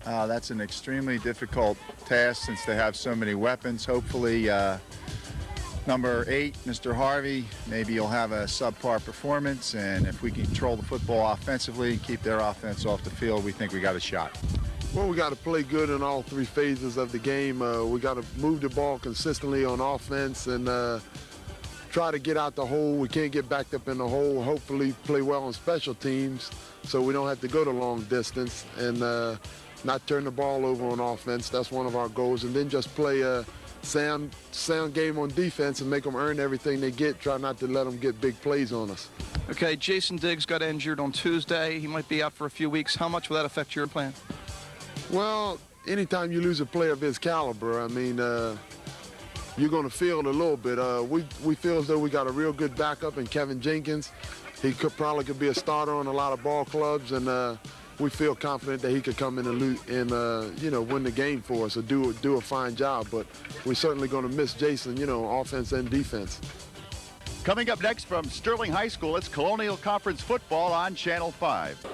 That's an extremely difficult task since they have so many weapons. Hopefully, number 8, Mr. Harvey, maybe he'll have a subpar performance, and if we can control the football offensively and keep their offense off the field, we think we got a shot. Well, we got to play good in all 3 phases of the game. We got to move the ball consistently on offense and try to get out the hole. We can't get backed up in the hole. Hopefully play well on special teams so we don't have to go the long distance and not turn the ball over on offense. That's one of our goals. And then just play a sound game on defense and make them earn everything they get. Try not to let them get big plays on us. Okay, Jason Diggs got injured on Tuesday. He might be out for a few weeks. How much will that affect your plan? Well, anytime you lose a player of his caliber, I mean, you're going to feel it a little bit. We feel as though we got a real good backup in Kevin Jenkins. He probably could be a starter on a lot of ball clubs, and we feel confident that he could come in and win the game for us or do a fine job. But we're certainly going to miss Jason, offense and defense. Coming up next from Sterling High School, it's Colonial Conference football on Channel 5.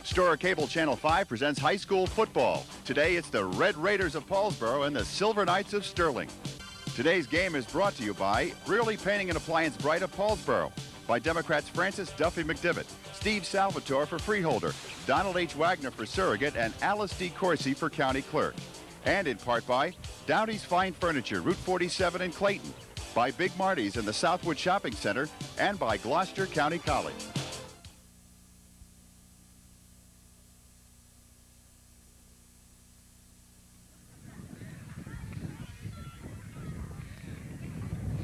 Storer Cable Channel 5 presents high school football. Today it's the Red Raiders of Paulsboro and the Silver Knights of Sterling. Today's game is brought to you by Brearley Painting and Appliance Bright of Paulsboro, by Democrats Francis Duffy McDivitt, Steve Salvatore for freeholder, Donald H. Wagner for surrogate, and Alice D. Corsi for county clerk. And in part by Downey's Fine Furniture, Route 47 in Clayton, by Big Marty's in the Southwood Shopping Center, and by Gloucester County College.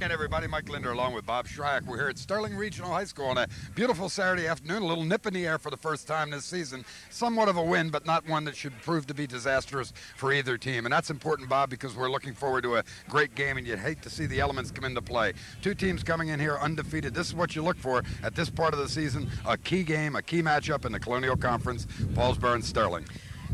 And everybody, Mike Linder along with Bob Shryack. We're here at Sterling Regional High School on a beautiful Saturday afternoon, a little nip in the air for the first time this season. Somewhat of a win, but not one that should prove to be disastrous for either team. And that's important, Bob, because we're looking forward to a great game, and you'd hate to see the elements come into play. 2 teams coming in here undefeated. This is what you look for at this part of the season, a key game, a key matchup in the Colonial Conference, Paulsboro and Sterling.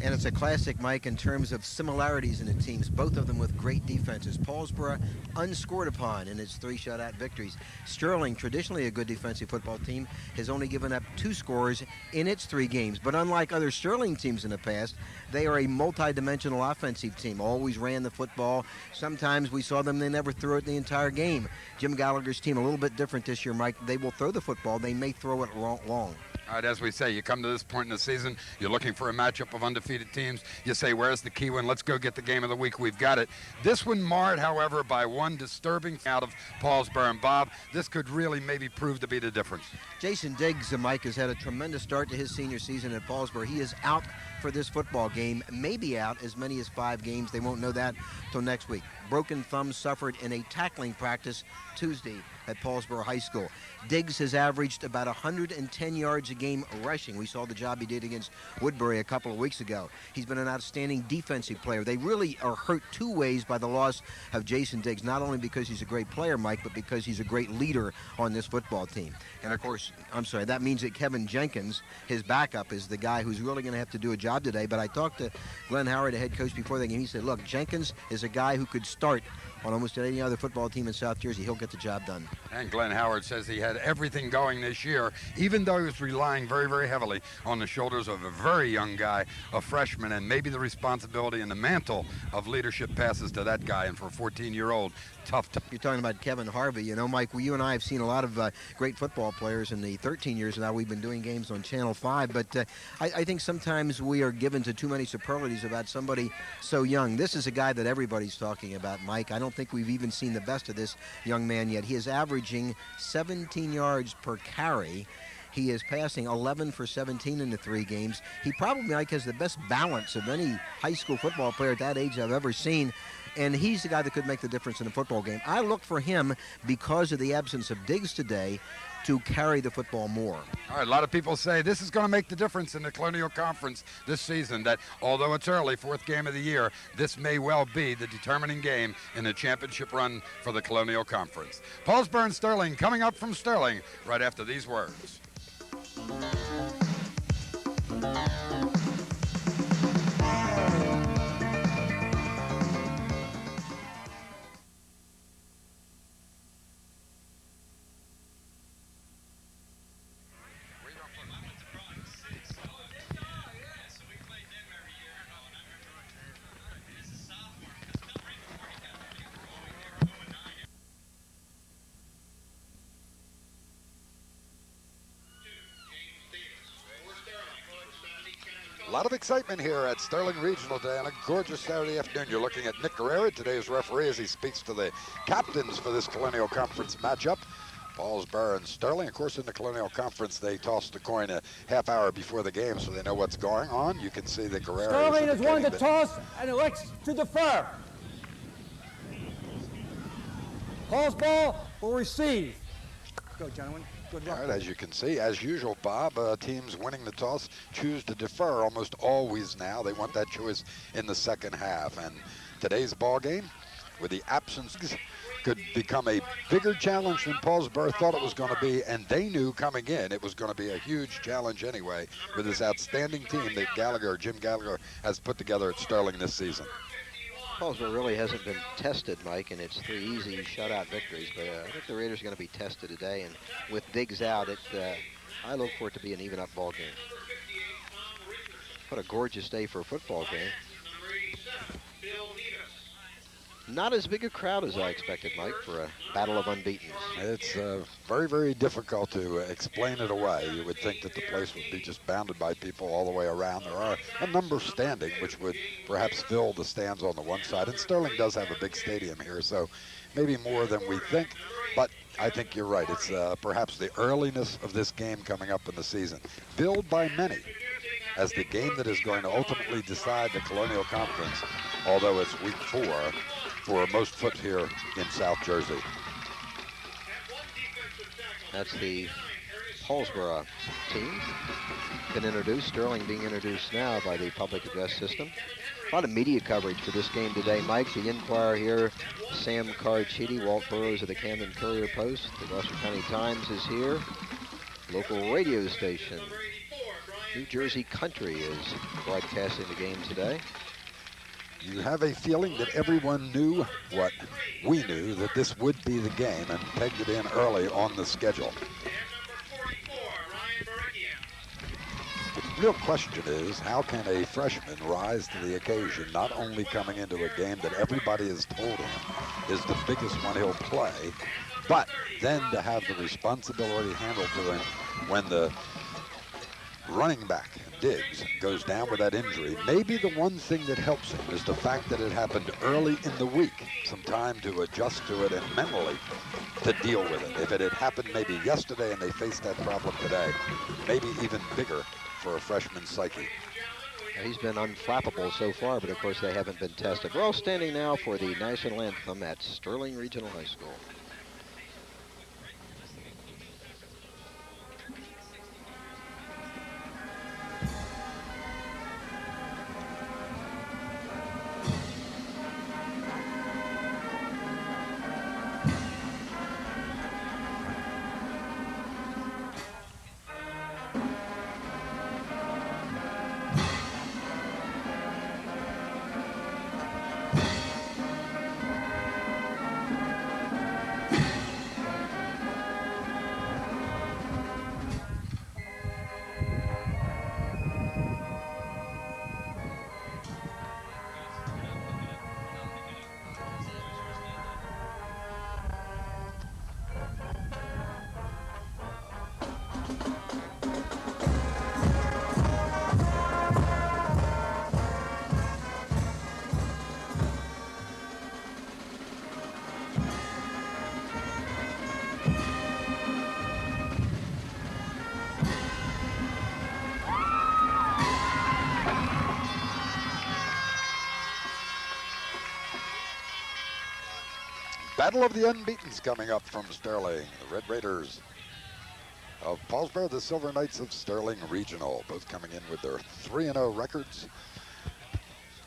And it's a classic, Mike, in terms of similarities in the teams, both of them with great defenses. Paulsboro unscored upon in its 3 shutout victories. Sterling, traditionally a good defensive football team, has only given up 2 scores in its 3 games. But unlike other Sterling teams in the past, they are a multi-dimensional offensive team, always ran the football. Sometimes we saw them, they never threw it the entire game. Jim Gallagher's team, a little bit different this year, Mike. They will throw the football. They may throw it long. All right, as we say, you come to this point in the season, you're looking for a matchup of undefeated teams. You say, where's the key win? Let's go get the game of the week. We've got it. This one marred, however, by one disturbing out of Paulsboro. And Bob, this could really maybe prove to be the difference. Jason Diggs, Mike, has had a tremendous start to his senior season at Paulsboro. He is out for this football game, maybe out as many as 5 games. They won't know that till next week. Broken thumb suffered in a tackling practice Tuesday at Paulsboro High School. Diggs has averaged about 110 yards a game rushing. We saw the job he did against Woodbury a couple of weeks ago. He's been an outstanding defensive player. They really are hurt 2 ways by the loss of Jason Diggs, not only because he's a great player, Mike, but because he's a great leader on this football team. And of course, that means that Kevin Jenkins, his backup, is the guy who's really going to have to do a job today. But I talked to Glenn Howard, the head coach, before the game. He said, look, Jenkins is a guy who could start on almost any other football team in South Jersey. He'll get the job done. And Glenn Howard says he had everything going this year, even though he was relying very, very heavily on the shoulders of a very young guy, a freshman, and maybe the responsibility and the mantle of leadership passes to that guy. And for a 14-year-old, tough. You're talking about Kevin Harvey. You know, Mike, you and I have seen a lot of great football players in the 13 years now we've been doing games on Channel 5, but I think sometimes we are given to too many superlatives about somebody so young. This is a guy that everybody's talking about, Mike. I don't don't think we've even seen the best of this young man yet. He is averaging 17 yards per carry. He is passing 11 for 17 in the 3 games. He probably, Mike, has the best balance of any high school football player at that age I've ever seen. And he's the guy that could make the difference in a football game. I look for him, because of the absence of Diggs today, to carry the football more. All right, a lot of people say this is going to make the difference in the Colonial Conference this season, that although it's early, 4th game of the year, this may well be the determining game in the championship run for the Colonial Conference. Paulsboro and Sterling coming up from Sterling right after these words. A lot of excitement here at Sterling Regional today on a gorgeous Saturday afternoon. You're looking at Nick Guerrera, today's referee, as he speaks to the captains for this Colonial Conference matchup. Paulsboro and Sterling. Of course, in the Colonial Conference, they toss the coin a half hour before the game, so they know what's going on. You can see that Guerrera Sterling is one to toss and elects to defer. Paulsboro will receive. Go, gentlemen. Good luck. All right, as you can see, as usual, Bob, teams winning the toss choose to defer almost always now. They want that choice in the second half. And today's ball game, with the absence, could become a bigger challenge than Paulsboro thought it was going to be, and they knew coming in it was going to be a huge challenge anyway with this outstanding team that Jim Gallagher, has put together at Sterling this season. Paulsboro really hasn't been tested, Mike, and it's 3 easy shutout victories, but I think the Raiders are going to be tested today, and with Diggs out, I look for it to be an even-up ball game. What a gorgeous day for a football game. Not as big a crowd as I expected, Mike, for a battle of unbeatens. It's very, very difficult to explain it away. You would think that the place would be just bounded by people all the way around. There are a number standing, which would perhaps fill the stands on the one side. And Sterling does have a big stadium here, so maybe more than we think. But I think you're right. It's perhaps the earliness of this game coming up in the season, billed by many as the game that is going to ultimately decide the Colonial Conference, although it's week 4 for most foot here in South Jersey. That's the Paulsboro team. Been introduced, Sterling being introduced now by the public address system. A lot of media coverage for this game today, Mike. The Inquirer here, Sam Carchidi, Walt Burrows of the Camden Courier Post. The Gloucester County Times is here. Local radio station, New Jersey Country, is broadcasting the game today. You have a feeling that everyone knew what we knew, that this would be the game, and pegged it in early on the schedule. The real question is, how can a freshman rise to the occasion, not only coming into a game that everybody has told him is the biggest one he'll play, but then to have the responsibility handled to him when the running back, Diggs, goes down with that injury. Maybe the one thing that helps him is the fact that it happened early in the week. Some time to adjust to it and mentally to deal with it. If it had happened maybe yesterday and they faced that problem today, maybe even bigger for a freshman's psyche. He's been unflappable so far, but of course they haven't been tested. We're all standing now for the national anthem at Sterling Regional High School. Battle of the Unbeatens coming up from Sterling. The Red Raiders of Paulsboro, the Silver Knights of Sterling Regional, both coming in with their 3-0 records.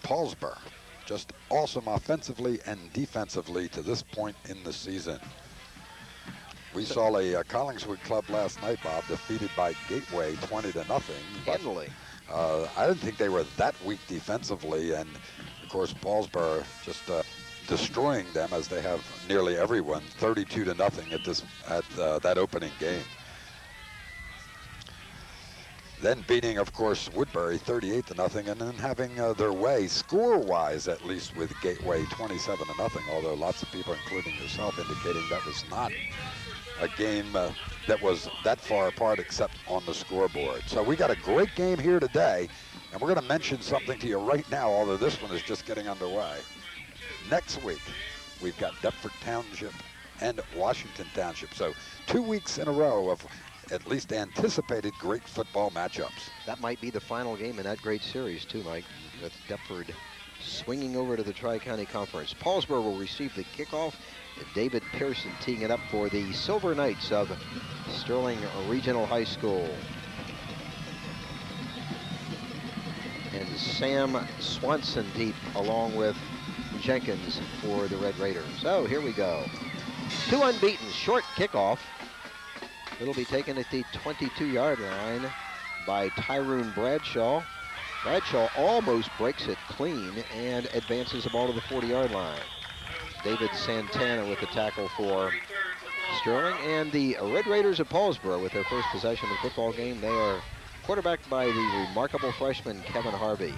Paulsboro, just awesome offensively and defensively to this point in the season. We saw a Collingswood club last night, Bob, defeated by Gateway 20-0. Handily. I didn't think they were that weak defensively, and of course Paulsboro just destroying them, as they have nearly everyone, 32-0 at that opening game. Then beating, of course, Woodbury 38-0, and then having their way, score-wise at least, with Gateway 27-0, although lots of people, including yourself, indicating that was not a game that was that far apart except on the scoreboard. So we got a great game here today, and we're going to mention something to you right now, although this one is just getting underway. Next week, we've got Deptford Township and Washington Township. So 2 weeks in a row of at least anticipated great football matchups. That might be the final game in that great series too, Mike, with Deptford swinging over to the Tri-County Conference. Paulsboro will receive the kickoff. David Pearson teeing it up for the Silver Knights of Sterling Regional High School. And Sam Swanson deep along with Jenkins for the Red Raiders. So here we go. 2 unbeaten, short kickoff. It'll be taken at the 22-yard line by Tyrone Bradshaw. Bradshaw almost breaks it clean and advances the ball to the 40-yard line. David Santana with the tackle for Sterling, and the Red Raiders of Paulsboro with their first possession of the football game. They are quarterbacked by the remarkable freshman Kevin Harvey.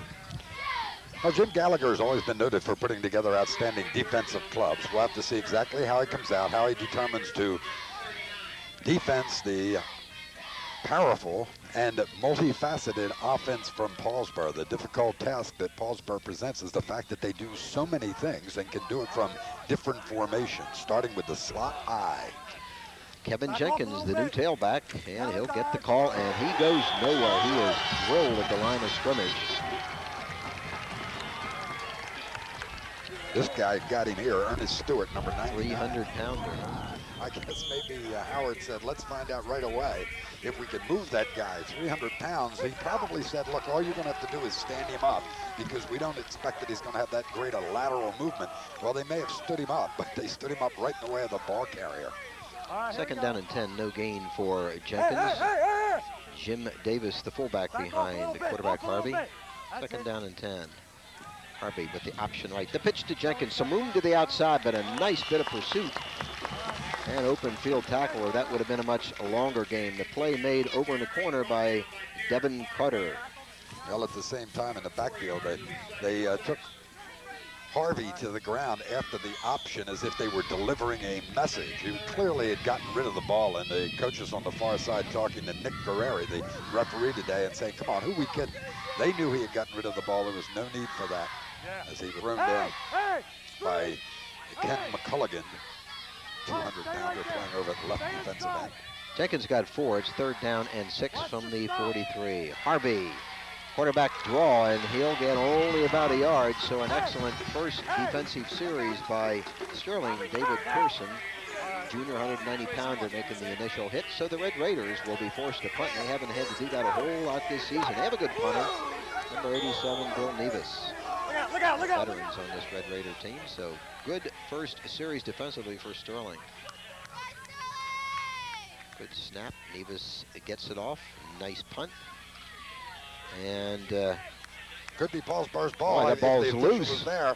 Well, Jim Gallagher has always been noted for putting together outstanding defensive clubs. We'll have to see exactly how he comes out, how he determines to defense the powerful and multifaceted offense from Paulsboro. The difficult task that Paulsboro presents is the fact that they do so many things and can do it from different formations, starting with the slot I. Kevin Jenkins, the new tailback, and he'll get the call, and he goes nowhere. He is drilled at the line of scrimmage. This guy got him here, Ernest Stewart, number 99. 300-pounder. I guess maybe Howard said, let's find out right away if we could move that guy. 300 pounds. He probably said, look, all you're going to have to do is stand him up because we don't expect that he's going to have that great a lateral movement. Well, they may have stood him up, but they stood him up right in the way of the ball carrier. Second down and 10, no gain for Jenkins. Jim Davis, the fullback behind the quarterback Harvey. Second down and 10. Harvey with the option right. The pitch to Jenkins, some room to the outside, but a nice bit of pursuit. And open field tackle, or that would have been a much longer game. The play made over in the corner by Devin Carter. Well, at the same time in the backfield, they took Harvey to the ground after the option as if they were delivering a message. He clearly had gotten rid of the ball, and the coaches on the far side talking to Nick Guerreri, the referee today, and saying, come on, who we kidding? They knew he had gotten rid of the ball. There was no need for that, as he was thrown down by Ken McCulligan, 200-pounder playing over at the left defensive end. Jenkins got 4. It's third down and 6 from the 43. Harvey, quarterback draw, and he'll get only about a yard. So an excellent first defensive series by Sterling. David Pearson, junior 190-pounder, making the initial hit. So the Red Raiders will be forced to punt. They haven't had to do that a whole lot this season. They have a good punter, number 87, Bill Nevis. Veterans on this Red Raider team, so good first series defensively for Sterling. Good snap. Nevis gets it off. Nice punt. And could be Paulsboro's ball. That ball's if the loose. Was there.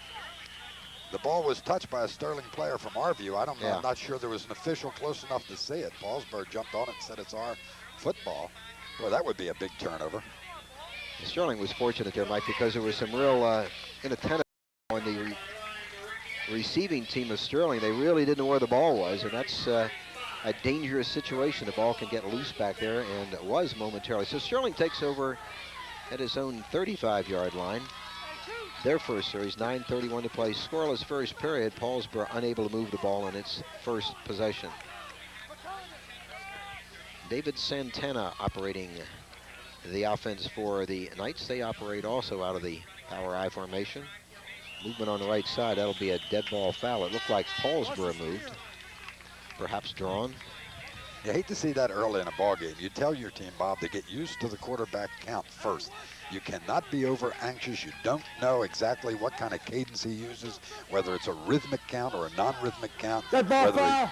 The ball was touched by a Sterling player from our view. I don't know. Yeah. I'm not sure there was an official close enough to see it. Paulsboro jumped on it and said it's our football. Boy, that would be a big turnover. Sterling was fortunate there, Mike, because there was some real inattention on the receiving team of Sterling. They really didn't know where the ball was, and that's a dangerous situation. The ball can get loose back there, and it was momentarily. So Sterling takes over at his own 35-yard line. Their first series, 9:31 to play. Scoreless first period. Paulsboro unable to move the ball in its first possession. David Santana operating the offense for the Knights. They operate also out of the power I formation. movement on the right side. That'll be a dead ball foul. It looked like Paulsboro moved, perhaps drawn. You hate to see that early in a ball game. You tell your team, Bob, to get used to the quarterback count first. You cannot be over anxious. You don't know exactly what kind of cadence he uses, whether it's a rhythmic count or a non-rhythmic count. Dead ball foul.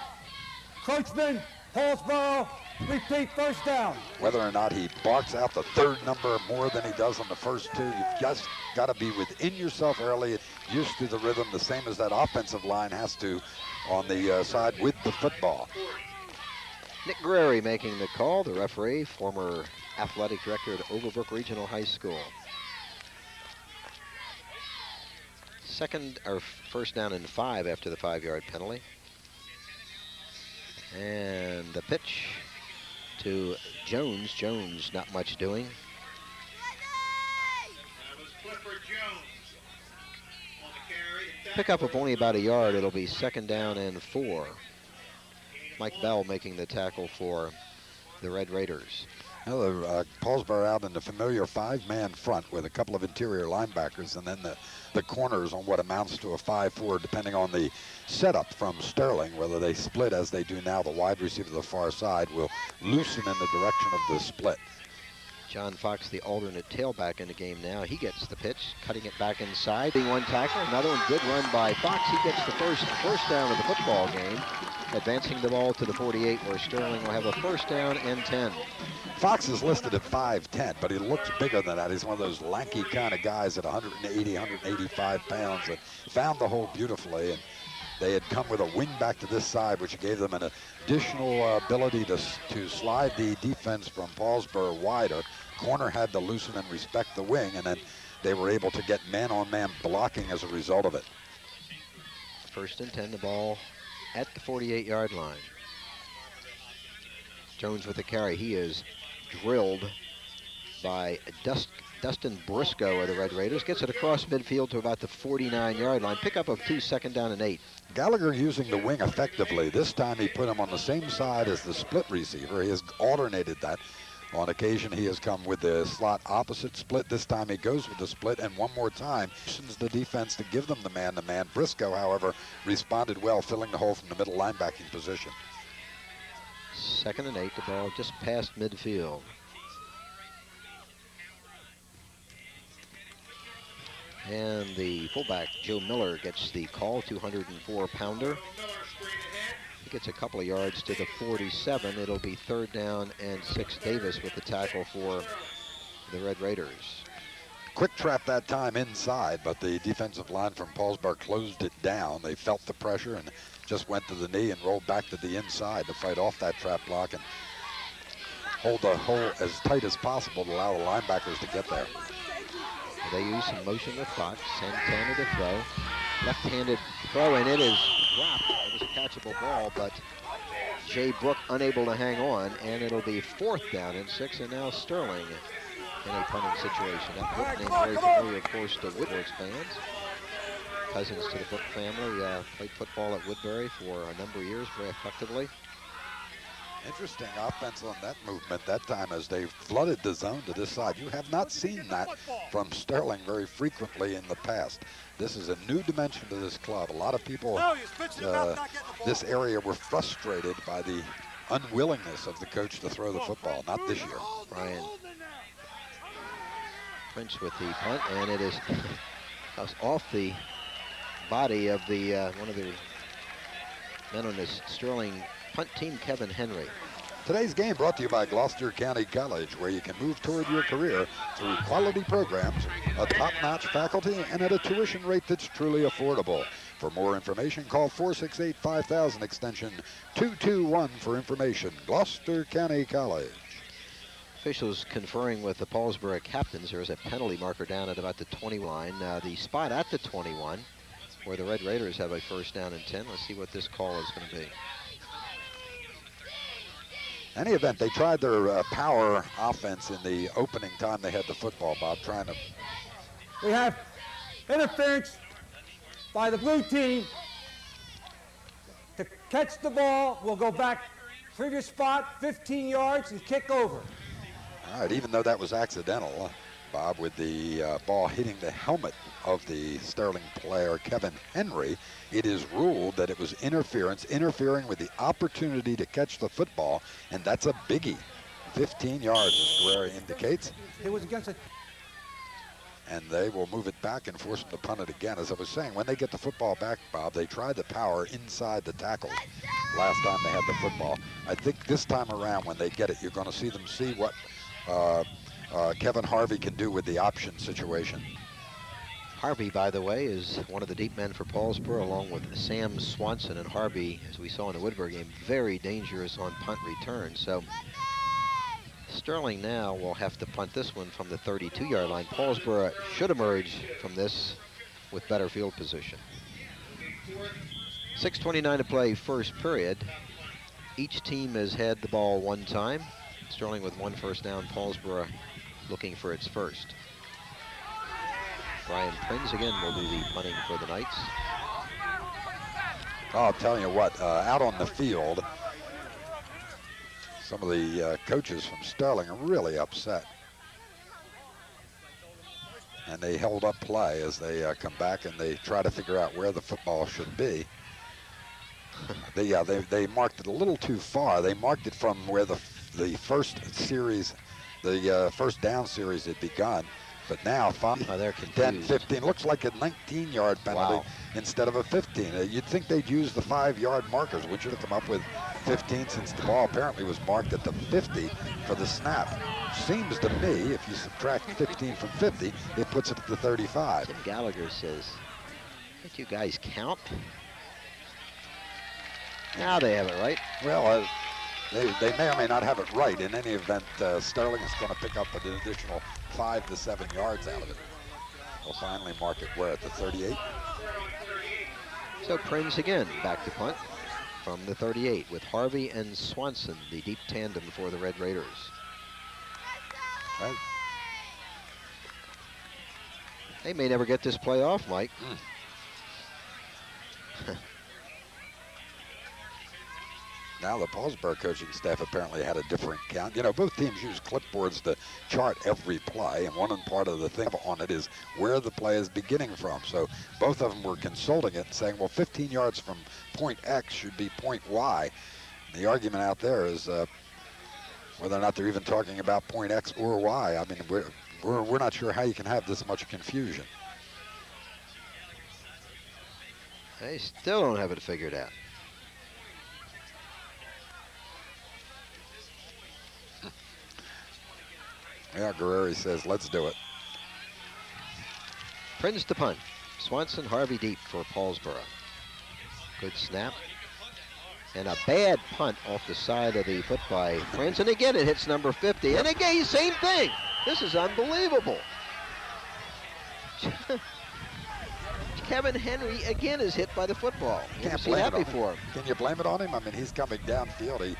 Coachman, Paulsboro, repeat, first down. Whether or not he barks out the third number more than he does on the first two, you've just got to be within yourself early, used to the rhythm, the same as that offensive line has to on the side with the football. Nick Guerreri making the call, the referee, former athletic director at Overbrook Regional High School. First down and 5 after the 5-yard penalty. And the pitch to Jones. Jones, not much doing. Pickup of only about a yard. It'll be 2nd down and 4. Mike Bell making the tackle for the Red Raiders. Well, Paulsboro out in the familiar 5-man front with a couple of interior linebackers, and then the corners on what amounts to a 5-4, depending on the setup from Sterling. Whether they split as they do now, the wide receiver to the far side will loosen in the direction of the split. John Fox, the alternate tailback in the game now. He gets the pitch, cutting it back inside. Being one tackle, another one, good run by Fox. He gets the first down of the football game, advancing the ball to the 48, where Sterling will have a 1st down and 10. Fox is listed at 5'10", but he looks bigger than that. He's one of those lanky kind of guys at 180, 185 pounds that found the hole beautifully. And they had come with a wing back to this side, which gave them an additional ability to slide the defense from Paulsboro wider. Corner had to loosen and respect the wing, and then they were able to get man-on-man blocking as a result of it. 1st and 10, the ball at the 48-yard line. Jones with the carry. He is drilled by Dustin Briscoe of the Red Raiders. Gets it across midfield to about the 49-yard line. Pickup of 2, 2nd down and 8. Gallagher using the wing effectively. This time he put him on the same side as the split receiver. He has alternated that. On occasion, he has come with the slot opposite split. This time he goes with the split, and one more time, sends the defense to give them the man-to-man. Briscoe, however, responded well, filling the hole from the middle linebacking position. 2nd and 8, the ball just past midfield. And the fullback, Joe Miller, gets the call, 204-pounder. He gets a couple of yards to the 47. It'll be 3rd down and 6. Davis with the tackle for the Red Raiders. Quick trap that time inside, but the defensive line from Paulsboro closed it down. They felt the pressure and just went to the knee and rolled back to the inside to fight off that trap block and hold the hole as tight as possible to allow the linebackers to get there. They use some motion with Fox. Santana to throw. Left-handed throw, and it is dropped. It was a catchable ball, but Jay Brook unable to hang on, and it'll be 4th down and 6, and now Sterling in a punting situation. That Brook name very familiar, of course, to Woodward's fans. Cousins to the Brook family, played football at Woodbury for a number of years very effectively. Interesting offense on that movement that time as they flooded the zone to this side. You have not seen that from Sterling very frequently in the past. This is a new dimension to this club. A lot of people this area were frustrated by the unwillingness of the coach to throw the football. Not this year. Brian Prince with the punt, and it is off the body of the one of the men on this Sterling punt team, Kevin Henry. Today's game brought to you by Gloucester County College, where you can move toward your career through quality programs, a top-notch faculty, and at a tuition rate that's truly affordable. For more information, call 468-5000 extension 221 for information. Gloucester County College. Officials conferring with the Paulsboro captains. There's a penalty marker down at about the 20 line. The spot at the 21, where the Red Raiders have a 1st down and 10. Let's see what this call is going to be. In any event, they tried their power offense in the opening time they had the football, Bob, trying to... We have interference by the blue team to catch the ball. We'll go back previous spot, 15 yards, and kick over. All right, even though that was accidental, Bob, with the ball hitting the helmet of the Sterling player, Kevin Henry, it is ruled that it was interference, interfering with the opportunity to catch the football, and that's a biggie. 15 yards, as Guerrero indicates. It was against a... And they will move it back and force them to punt it again. As I was saying, when they get the football back, Bob, they tried the power inside the tackles last time they had the football. I think this time around, when they get it, you're going to see them see what Kevin Harvey can do with the option situation. Harvey, by the way, is one of the deep men for Paulsboro, along with Sam Swanson. And Harvey, as we saw in the Woodbury game, very dangerous on punt return. So Sterling now will have to punt this one from the 32-yard line. Paulsboro should emerge from this with better field position. 6:29 to play, first period. Each team has had the ball one time. Sterling with 1 first down. Paulsboro looking for its first. Brian Prinz again will do the punting for the Knights. Oh, I'll tell you what, out on the field, some of the coaches from Sterling are really upset. And they held up play as they come back and they try to figure out where the football should be. They marked it a little too far. They marked it from where the first series, the first down series had begun. But now, 10, 15, looks like a 19-yard penalty instead of a 15. You'd think they'd use the 5-yard markers, which would have come up with 15 since the ball apparently was marked at the 50 for the snap. Seems to me, if you subtract 15 from 50, it puts it at the 35. Tim Gallagher says, "Can't you guys count?" Now they have it right. Well, they may or may not have it right. In any event, Sterling is going to pick up an additional 5 to 7 yards out of it. They'll finally mark it where, at the 38? So Prinz again back to punt from the 38 with Harvey and Swanson, the deep tandem for the Red Raiders. Right. They may never get this play off, Mike. Now the Paulsboro coaching staff apparently had a different count. You know, both teams use clipboards to chart every play, and one part of the thing on it is where the play is beginning from. So both of them were consulting it and saying, well, 15 yards from point X should be point Y. And the argument out there is whether or not they're even talking about point X or Y. I mean, we're not sure how you can have this much confusion. They still don't have it figured out. Yeah, Guerrero says, let's do it. Prinz to punt. Swanson, Harvey deep for Paulsboro. Good snap. And a bad punt off the side of the foot by Prinz. And again, it hits number 50. And again, same thing. This is unbelievable. Kevin Henry again is hit by the football. Can't see that before. Can you blame it on him? I mean, he's coming downfield. He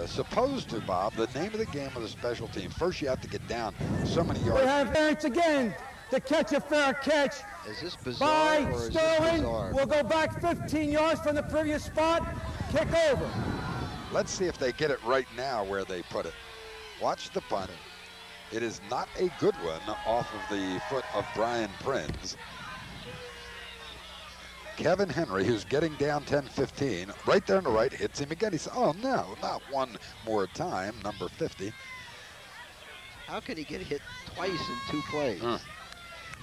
supposed to, Bob, the name of the game of the special team. First, you have to get down so many yards. We have chance again to catch a fair catch. Is this bizarre by or is Sterling. this bizarre? We'll go back 15 yards from the previous spot. Kick over. Let's see if they get it right now where they put it. Watch the punt. It is not a good one off of the foot of Brian Prinz. Kevin Henry, who's getting down 10-15, right there on the right, hits him again. He says, oh, no, not one more time, number 50. How can he get hit twice in 2 plays? I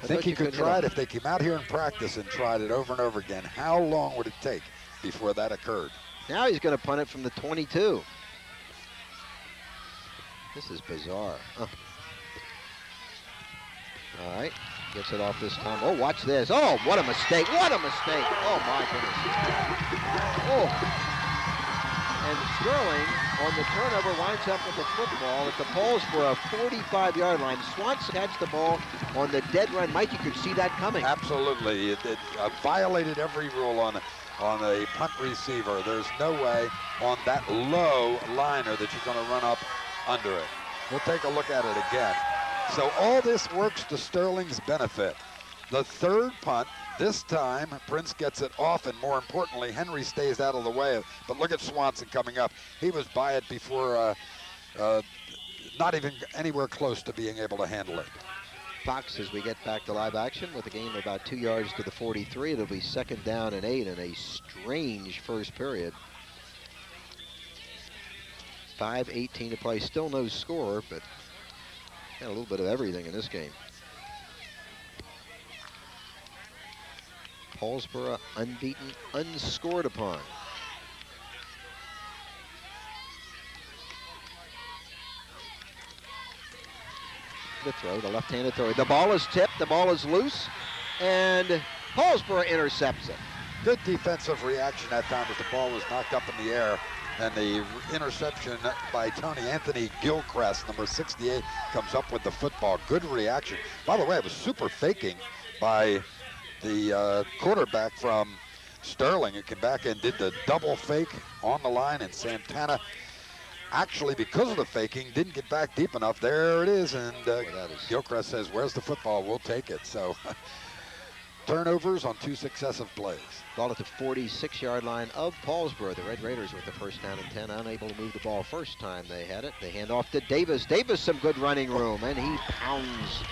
think he could try it if they came out here in practice and tried it over and over again. How long would it take before that occurred? Now he's going to punt it from the 22. This is bizarre. All right, gets it off this time. Oh, watch this. Oh, what a mistake. What a mistake. Oh, my goodness. Oh. And Sterling on the turnover winds up with the football at the Paulsboro 45-yard line. Swanson catch the ball on the dead run. Mike, you could see that coming. Absolutely. It violated every rule on a punt receiver. There's no way on that low liner that you're going to run up under it. We'll take a look at it again. So all this works to Sterling's benefit. The third punt, this time Prinz gets it off, and more importantly, Henry stays out of the way. But look at Swanson coming up. He was by it before not even anywhere close to being able to handle it. Fox, as we get back to live action with the game about 2 yards to the 43. It'll be 2nd down and 8 in a strange first period. 5:18 to play. Still no score, but got a little bit of everything in this game. Paulsboro unbeaten, unscored upon. The throw, the left-handed throw. The ball is tipped, the ball is loose, and Paulsboro intercepts it. Good defensive reaction that time as the ball was knocked up in the air, and the interception by Tony Anthony Gilchrist, number 68, comes up with the football. Good reaction. By the way, it was super faking by the quarterback from Sterling, who came back and did the double fake on the line, and Santana, actually, because of the faking, didn't get back deep enough. There it is, and Gilchrist says, "Where's the football? We'll take it." So turnovers on 2 successive plays. Ball at the 46-yard line of Paulsboro. The Red Raiders with the first down and 10, unable to move the ball first time they had it. They hand off to Davis. Davis, some good running room, and he pounds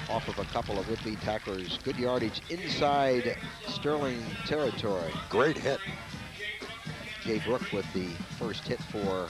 off of a couple of would-be tacklers. Good yardage inside Sterling territory. Great hit. Jay Brook with the first hit for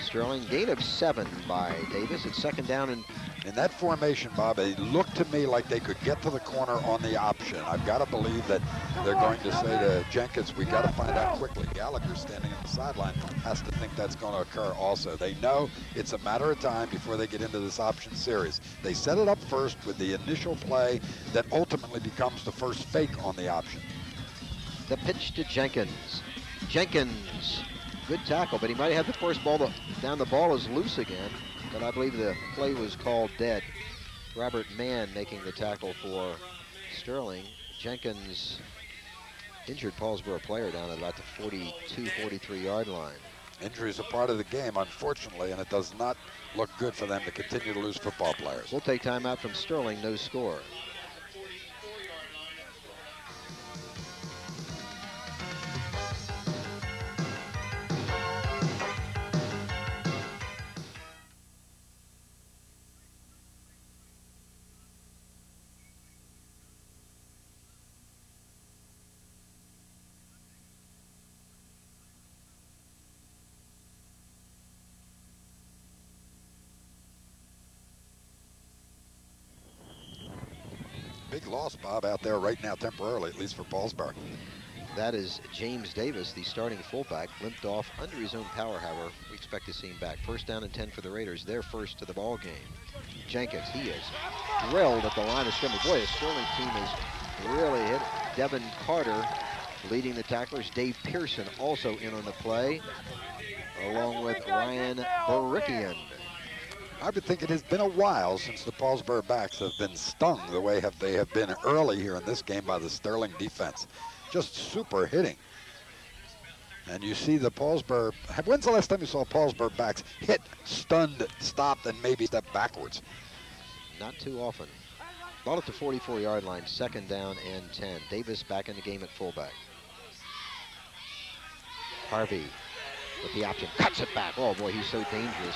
Sterling. Gain of 7 by Davis. It's 2nd down and... In that formation, Bob, it looked to me like they could get to the corner on the option. I've got to believe that they're going to say to Jenkins, we got to find out quickly. Gallagher, standing on the sideline, has to think that's going to occur also. They know it's a matter of time before they get into this option series. They set it up first with the initial play that ultimately becomes the first fake on the option. The pitch to Jenkins. Jenkins, good tackle, but he might have the first ball down. The ball is loose again, but I believe the play was called dead. Robert Mann making the tackle for Sterling. Jenkins injured Paulsboro player down at about the 42, 43-yard line. Injuries are part of the game, unfortunately, and it does not look good for them to continue to lose football players. We'll take time out from Sterling, no score. Big loss, Bob, out there right now temporarily, at least for Paulsboro. That is James Davis, the starting fullback, limped off under his own power, however. We expect to see him back. 1st down and 10 for the Raiders. They're first to the ball game. Jenkins, he is drilled at the line of scrimmage. Boy, the Sterling team has really hit. Devin Carter leading the tacklers. Dave Pearson also in on the play, along with Ryan Barikian. I would think it has been a while since the Paulsboro backs have been stung the way they have been early here in this game by the Sterling defense. Just super hitting. And you see the Paulsboro, when's the last time you saw Paulsboro backs hit, stunned, stopped, and maybe step backwards? Not too often. Ball at the 44-yard line, 2nd down and 10. Davis back in the game at fullback. Harvey with the option, cuts it back. Oh boy, he's so dangerous.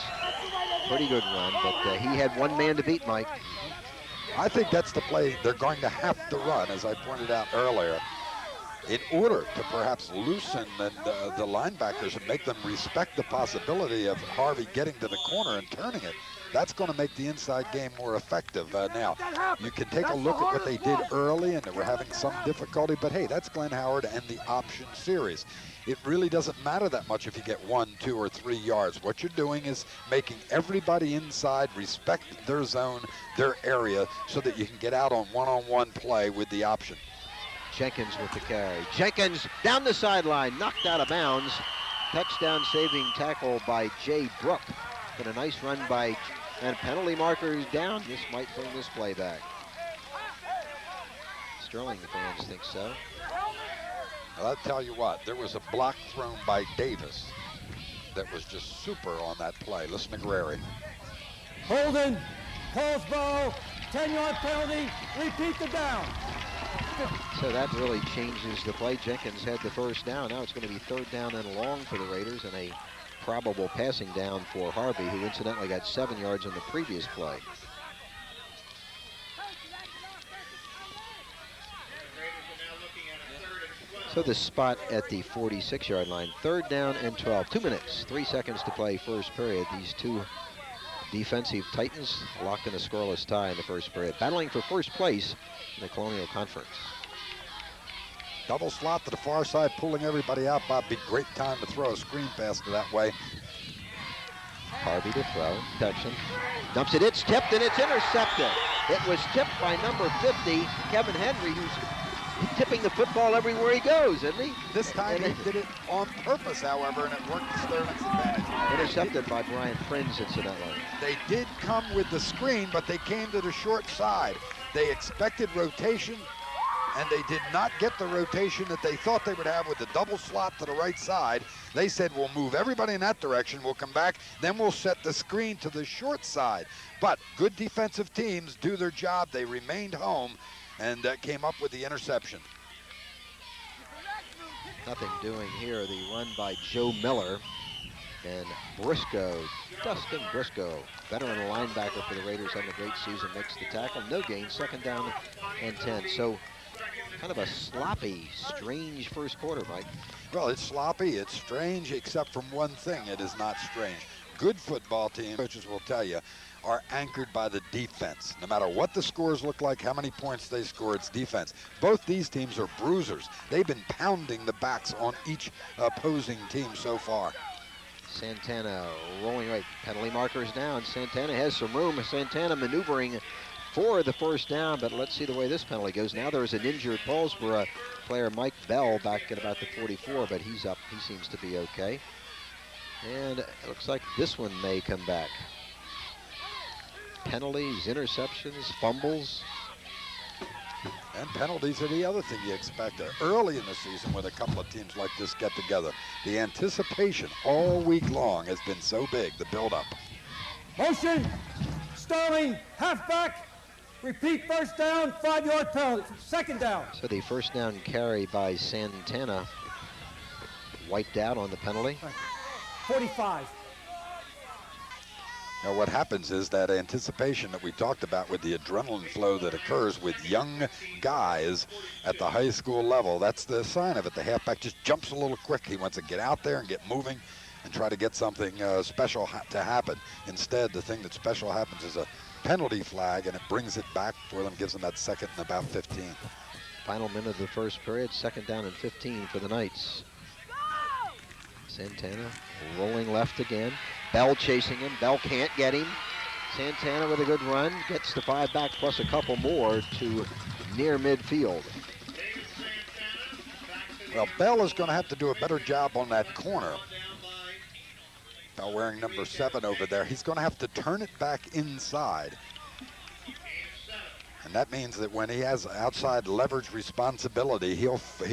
Pretty good run, but he had one man to beat, Mike. I think that's the play they're going to have to run, as I pointed out earlier, in order to perhaps loosen the linebackers and make them respect the possibility of Harvey getting to the corner and turning it. That's going to make the inside game more effective. Now, you can take a look at what they did early, and they were having some difficulty, but hey, that's Glenn Howard and the option series. It really doesn't matter that much if you get 1, 2, or 3 yards. What you're doing is making everybody inside respect their zone, their area, so that you can get out on one-on-one play with the option. Jenkins with the carry. Jenkins down the sideline, knocked out of bounds. Touchdown saving tackle by Jay Brook. But a nice run by, and penalty markers down. This might bring this play back. Sterling fans think so. Well, I'll tell you what, there was a block thrown by Davis that was just super on that play. Listen to Guerreri. Holding, Paulsboro, 10-yard penalty, repeat the down. So that really changes the play. Jenkins had the first down. Now it's going to be 3rd down and long for the Raiders, and a probable passing down for Harvey, who incidentally got 7 yards on the previous play. So the spot at the 46-yard line, 3rd down and 12. 2 minutes, 3 seconds to play first period. These two defensive titans locked in a scoreless tie in the first period, battling for first place in the Colonial Conference. Double slot to the far side, pulling everybody out. Bob, be great time to throw a screen pass to that way. Harvey to throw, protection, dumps it, it's tipped and it's intercepted. It was tipped by number 50, Kevin Henry, who's tipping the football everywhere he goes, isn't he? This time he did it on purpose, however, and it worked to Sterling's advantage. Intercepted by Brian Prinz, incidentally. They did come with the screen, but they came to the short side. They expected rotation, and they did not get the rotation that they thought they would have with the double slot to the right side. They said, we'll move everybody in that direction, we'll come back, then we'll set the screen to the short side. But good defensive teams do their job. They remained home and came up with the interception. Nothing doing here. The run by Joe Miller. And Briscoe, Dustin Briscoe, veteran linebacker for the Raiders, having a great season, makes the tackle. No gain, 2nd down and 10. So kind of a sloppy, strange first quarter, Mike. Well, it's sloppy, it's strange, except from one thing, it is not strange. Good football teams, coaches will tell you, are anchored by the defense. No matter what the scores look like, how many points they score, it's defense. Both these teams are bruisers. They've been pounding the backs on each opposing team so far. Santana rolling right, penalty markers down. Santana has some room. Santana maneuvering for the first down, but let's see the way this penalty goes. Now there's an injured Paulsboro player, Mike Bell, back at about the 44, but he's up. He seems to be okay. And it looks like this one may come back. Penalties, interceptions, fumbles. And penalties are the other thing you expect early in the season when a couple of teams like this get together. The anticipation all week long has been so big, the build-up. Motion, Sterling, halfback, repeat, first down, 5-yard penalty, 2nd down. So the first down carry by Santana wiped out on the penalty. 45. Now what happens is that anticipation that we talked about with the adrenaline flow that occurs with young guys at the high school level, that's the sign of it. The halfback just jumps a little quick. He wants to get out there and get moving and try to get something special to happen. Instead, the thing that special happens is a penalty flag, and it brings it back for them, gives them that 2nd and about 15. Final minute of the first period, 2nd down and 15 for the Knights. Santana rolling left again. Bell chasing him. Bell can't get him. Santana with a good run. Gets the 5 back plus a couple more to near midfield. Well, Bell is going to have to do a better job on that corner. Bell wearing number 7 over there. He's going to have to turn it back inside. And that means that when he has outside leverage responsibility, he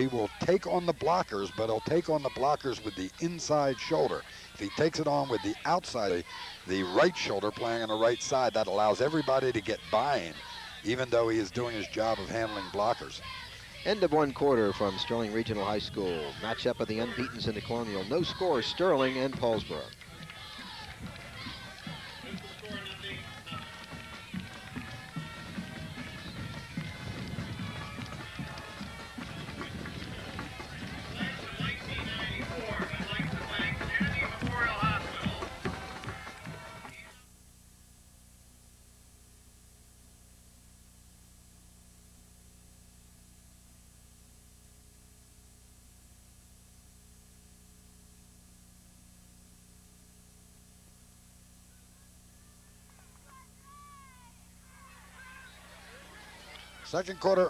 will take on the blockers, but he'll take on the blockers with the inside shoulder. If he takes it on with the outside, the right shoulder playing on the right side, that allows everybody to get by him, even though he is doing his job of handling blockers. End of 1 quarter from Sterling Regional High School. Matchup of the unbeatens in the Colonial. No score, Sterling and Paulsboro.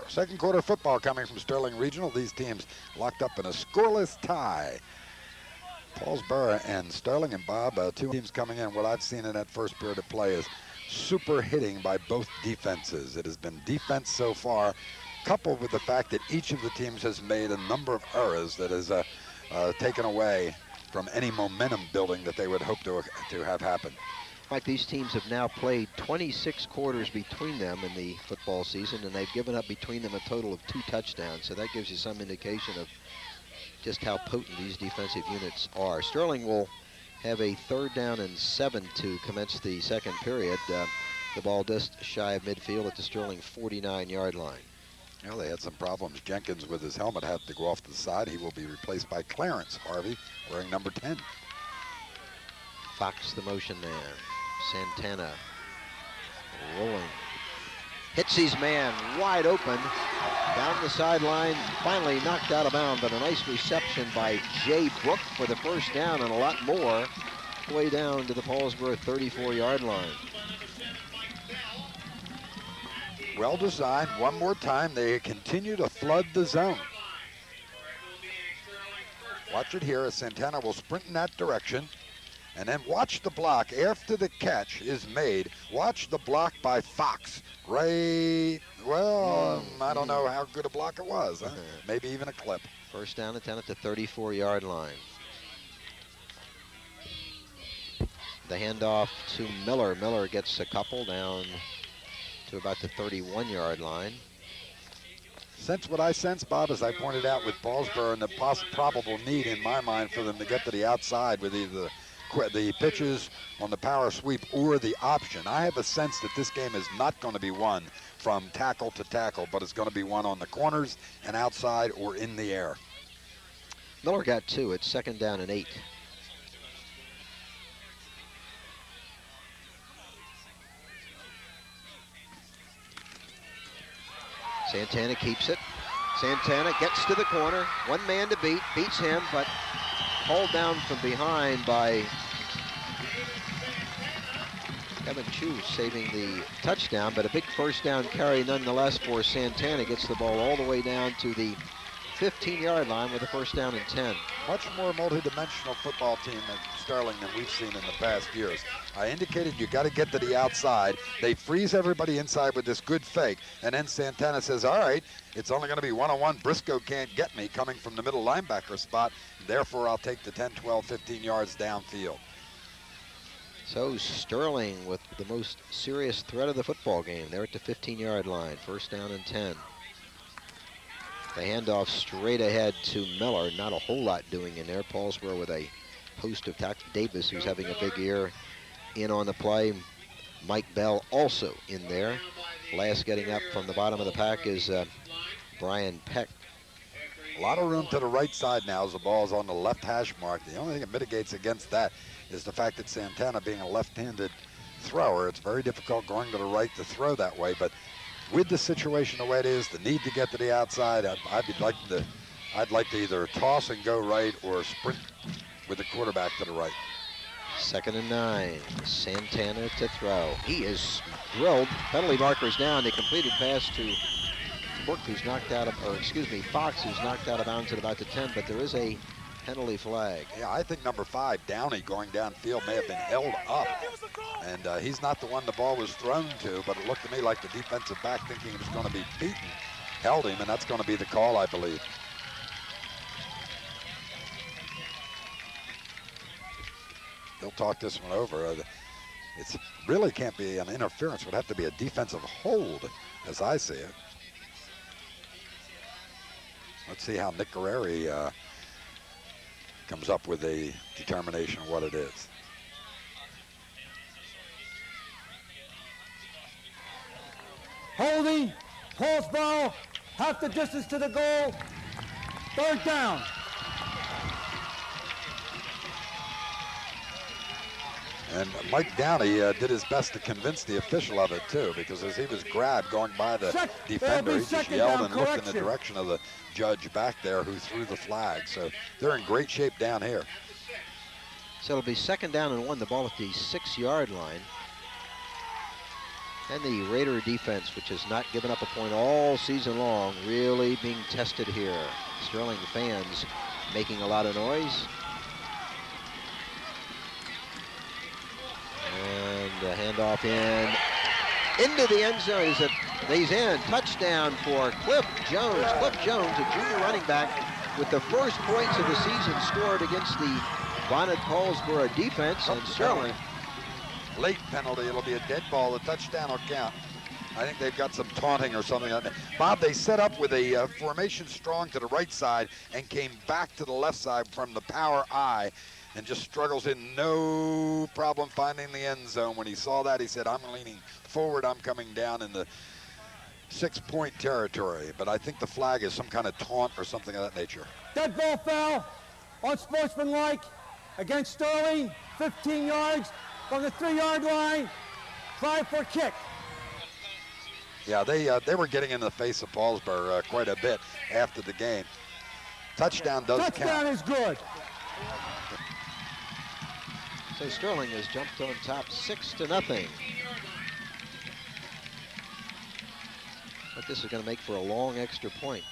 Second quarter football coming from Sterling Regional. These teams locked up in a scoreless tie. Paulsboro and Sterling and Bob, 2 teams coming in. What I've seen in that first period of play is super hitting by both defenses. It has been defense so far, coupled with the fact that each of the teams has made a number of errors that has taken away from any momentum building that they would hope to have happen. Mike, these teams have now played 26 quarters between them in the football season, and they've given up between them a total of 2 touchdowns. So that gives you some indication of just how potent these defensive units are. Sterling will have a 3rd down and 7 to commence the second period. The ball just shy of midfield at the Sterling 49-yard line. Well, they had some problems. Jenkins with his helmet had to go off to the side. He will be replaced by Clarence Harvey, wearing number 10. Fox the motion man. Santana rolling. Hits his man wide open. Down the sideline, finally knocked out of bounds, but a nice reception by Jay Brook for the first down and a lot more way down to the Paulsboro 34-yard line. Well designed. One more time, they continue to flood the zone. Watch it here as Santana will sprint in that direction. And then watch the block after the catch is made. Watch the block by Fox. Right, well, I don't know how good a block it was. Huh? Maybe even a clip. First down and 10 at the 34-yard line. The handoff to Miller. Miller gets a couple down to about the 31-yard line. Sense what I sense, Bob, as I pointed out with Paulsboro, and the probable need in my mind for them to get to the outside with either the pitches on the power sweep or the option. I have a sense that this game is not going to be won from tackle to tackle, but it's going to be won on the corners and outside or in the air. Miller got 2. It's 2nd down and 8. Santana keeps it. Santana gets to the corner. One man to beat. Beats him, but hauled down from behind by Kevin Chu, saving the touchdown, but a big first down carry nonetheless for Santana. Gets the ball all the way down to the 15-yard line with a first down and 10. Much more multi-dimensional football team at Sterling than we've seen in the past years. I indicated you got to get to the outside. They freeze everybody inside with this good fake, and then Santana says, all right, it's only going to be one-on-one. Briscoe can't get me coming from the middle linebacker spot. Therefore, I'll take the 10, 12, 15 yards downfield. So Sterling with the most serious threat of the football game. They're at the 15-yard line. First down and 10. The handoff straight ahead to Miller. Not a whole lot doing in there. Paulsboro with a host of tackles. Davis, who's having a big year, in on the play. Mike Bell also in there. Last getting up from the bottom of the pack is Brian Peck. A lot of room to the right side now as the ball's on the left hash mark. The only thing that mitigates against that is the fact that Santana, being a left-handed thrower, it's very difficult going to the right to throw that way. But with the situation the way it is, the need to get to the outside, I'd like to either toss and go right or sprint with the quarterback to the right. 2nd and 9. Santana to throw. He is drilled. Penalty markers down. The completed pass to Brook, who's knocked out of, or excuse me, Fox, who's knocked out of bounds at about the 10, but there is a penalty flag. Yeah, I think number 5, Downey, going downfield may have been held up. And he's not the one the ball was thrown to, but it looked to me like the defensive back, thinking it was going to be beaten, held him, and that's going to be the call, I believe. They'll talk this one over. It really can't be an interference. It would have to be a defensive hold, as I see it. Let's see how Nick Guerreri comes up with a determination of what it is. Holding, Paulsboro, half the distance to the goal, 3rd down. And Mike Downey did his best to convince the official of it, too, because as he was grabbed going by the defender, he just yelled and looked in the direction of the judge back there who threw the flag. So they're in great shape down here. So it'll be 2nd down and 1, the ball at the 6-yard line. And the Raider defense, which has not given up a point all season long, really being tested here. Sterling fans making a lot of noise. And a handoff into the end zone. He's in. Touchdown for Cliff Jones. Cliff Jones, a junior running back, with the first points of the season scored against the Bonnet Paulsboro defense. And Sterling. Late penalty. It'll be a dead ball. The touchdown will count. I think they've got some taunting or something on that. Bob, they set up with a formation strong to the right side and came back to the left side from the power I and just struggles in, no problem finding the end zone. When he saw that, he said, I'm leaning forward, I'm coming down in the 6-point territory. But I think the flag is some kind of taunt or something of that nature. Dead ball foul, unsportsmanlike, against Sterling, 15 yards from the 3-yard line, try for a kick. Yeah, they were getting in the face of Paulsboro quite a bit after the game. Touchdown does count. Touchdown is good. So Sterling has jumped on top 6-0. But this is going to make for a long extra point.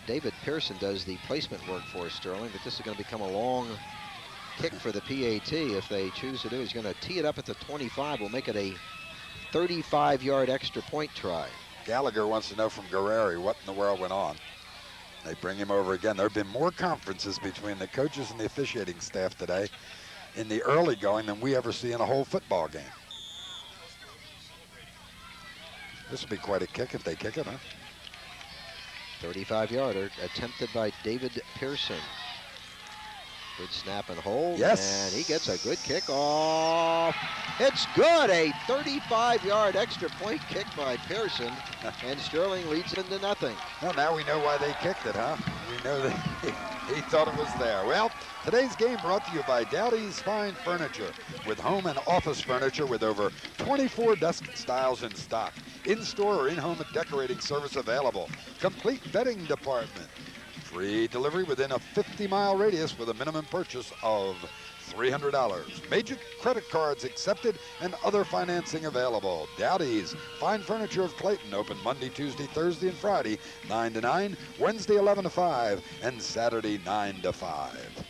David Pearson does the placement work for Sterling, but this is going to become a long kick for the PAT if they choose to do. He's going to tee it up at the 25. We'll make it a 35-yard extra point try. Gallagher wants to know from Guerreri what in the world went on. They bring him over again. There have been more conferences between the coaches and the officiating staff today in the early going than we ever see in a whole football game. This will be quite a kick if they kick it, huh? 35-yarder attempted by David Pearson. Good snap and hold. Yes. And he gets a good kick off. It's good. A 35-yard extra point kick by Pearson. And Sterling leads into nothing. Well, now we know why they kicked it, huh? We know that he thought it was there. Well, today's game brought to you by Dowdy's Fine Furniture, with home and office furniture with over 24 desk styles in stock. In-store or in-home decorating service available. Complete bedding department. Free delivery within a 50-mile radius with a minimum purchase of $300. Major credit cards accepted and other financing available. Dowdy's Fine Furniture of Clayton, open Monday, Tuesday, Thursday, and Friday, 9 to 9, Wednesday, 11 to 5, and Saturday, 9 to 5.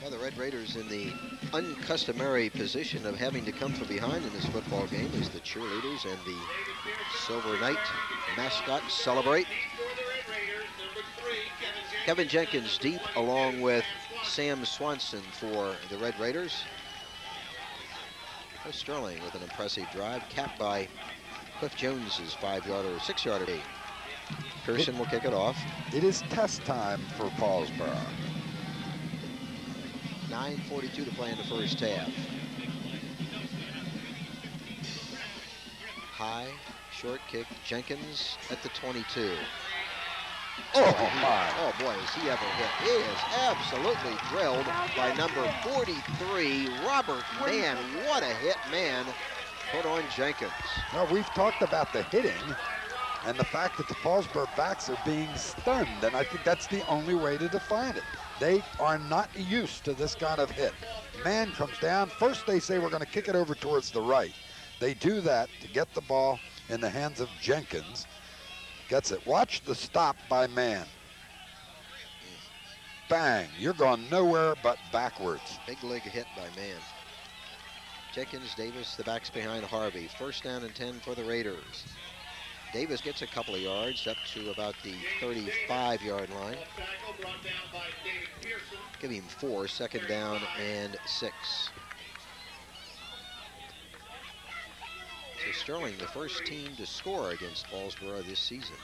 Well, the Red Raiders in the uncustomary position of having to come from behind in this football game as the cheerleaders and the Silver Knight mascot celebrate. Kevin Jenkins deep along with Sam Swanson for the Red Raiders. Sterling with an impressive drive, capped by Cliff Jones's 5-yarder, 6-yarder. Pearson will kick it off. It is test time for Paulsboro. 9:42 to play in the first half. High, short kick, Jenkins at the 22. Oh, my. Oh, boy, is he ever hit. He is absolutely drilled by number 43, Robert Mann. What a hit, Mann put on Jenkins. Well, we've talked about the hitting and the fact that the Paulsboro backs are being stunned, and I think that's the only way to define it. They are not used to this kind of hit. Mann comes down. First, they say we're going to kick it over towards the right. They do that to get the ball in the hands of Jenkins. Gets it. Watch the stop by Mann. Bang. You're going nowhere but backwards. Big leg hit by Mann. Jenkins, Davis, the backs behind Harvey. First down and 10 for the Raiders. Davis gets a couple of yards up to about the 35-yard line. Give him 4, second down and 6. So Sterling, the first team to score against Paulsboro this season.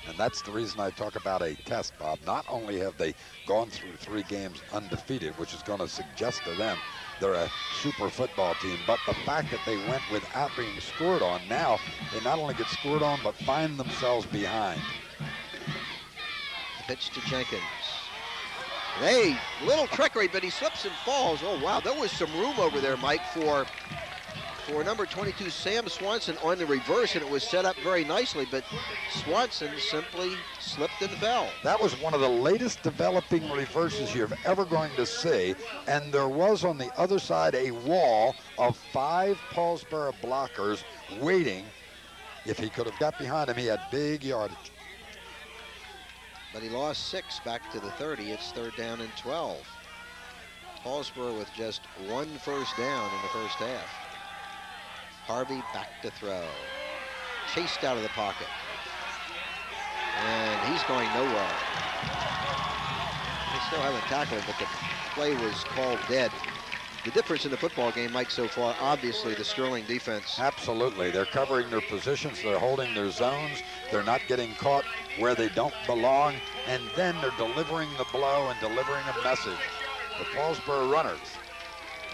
And that's the reason I talk about a test, Bob. Not only have they gone through 3 games undefeated, which is going to suggest to them they're a super football team, but the fact that they went without being scored on, now they not only get scored on, but find themselves behind. Pitch to Jenkins. Hey, little trickery, but he slips and falls. Oh, wow, there was some room over there, Mike, for number 22, Sam Swanson on the reverse, and it was set up very nicely, but Swanson simply slipped and fell. That was one of the latest developing reverses you're ever going to see, and there was on the other side a wall of 5 Paulsboro blockers waiting. If he could have got behind him, he had big yardage. But he lost 6 back to the 30. It's 3rd down and 12. Paulsboro with just 1 first down in the first half. Harvey back to throw. Chased out of the pocket. And he's going nowhere. still haven't tackled him, but the play was called dead. The difference in the football game, Mike, so far, obviously the Sterling defense. Absolutely. They're covering their positions. They're holding their zones. They're not getting caught where they don't belong. And then they're delivering the blow and delivering a message. The Paulsboro runners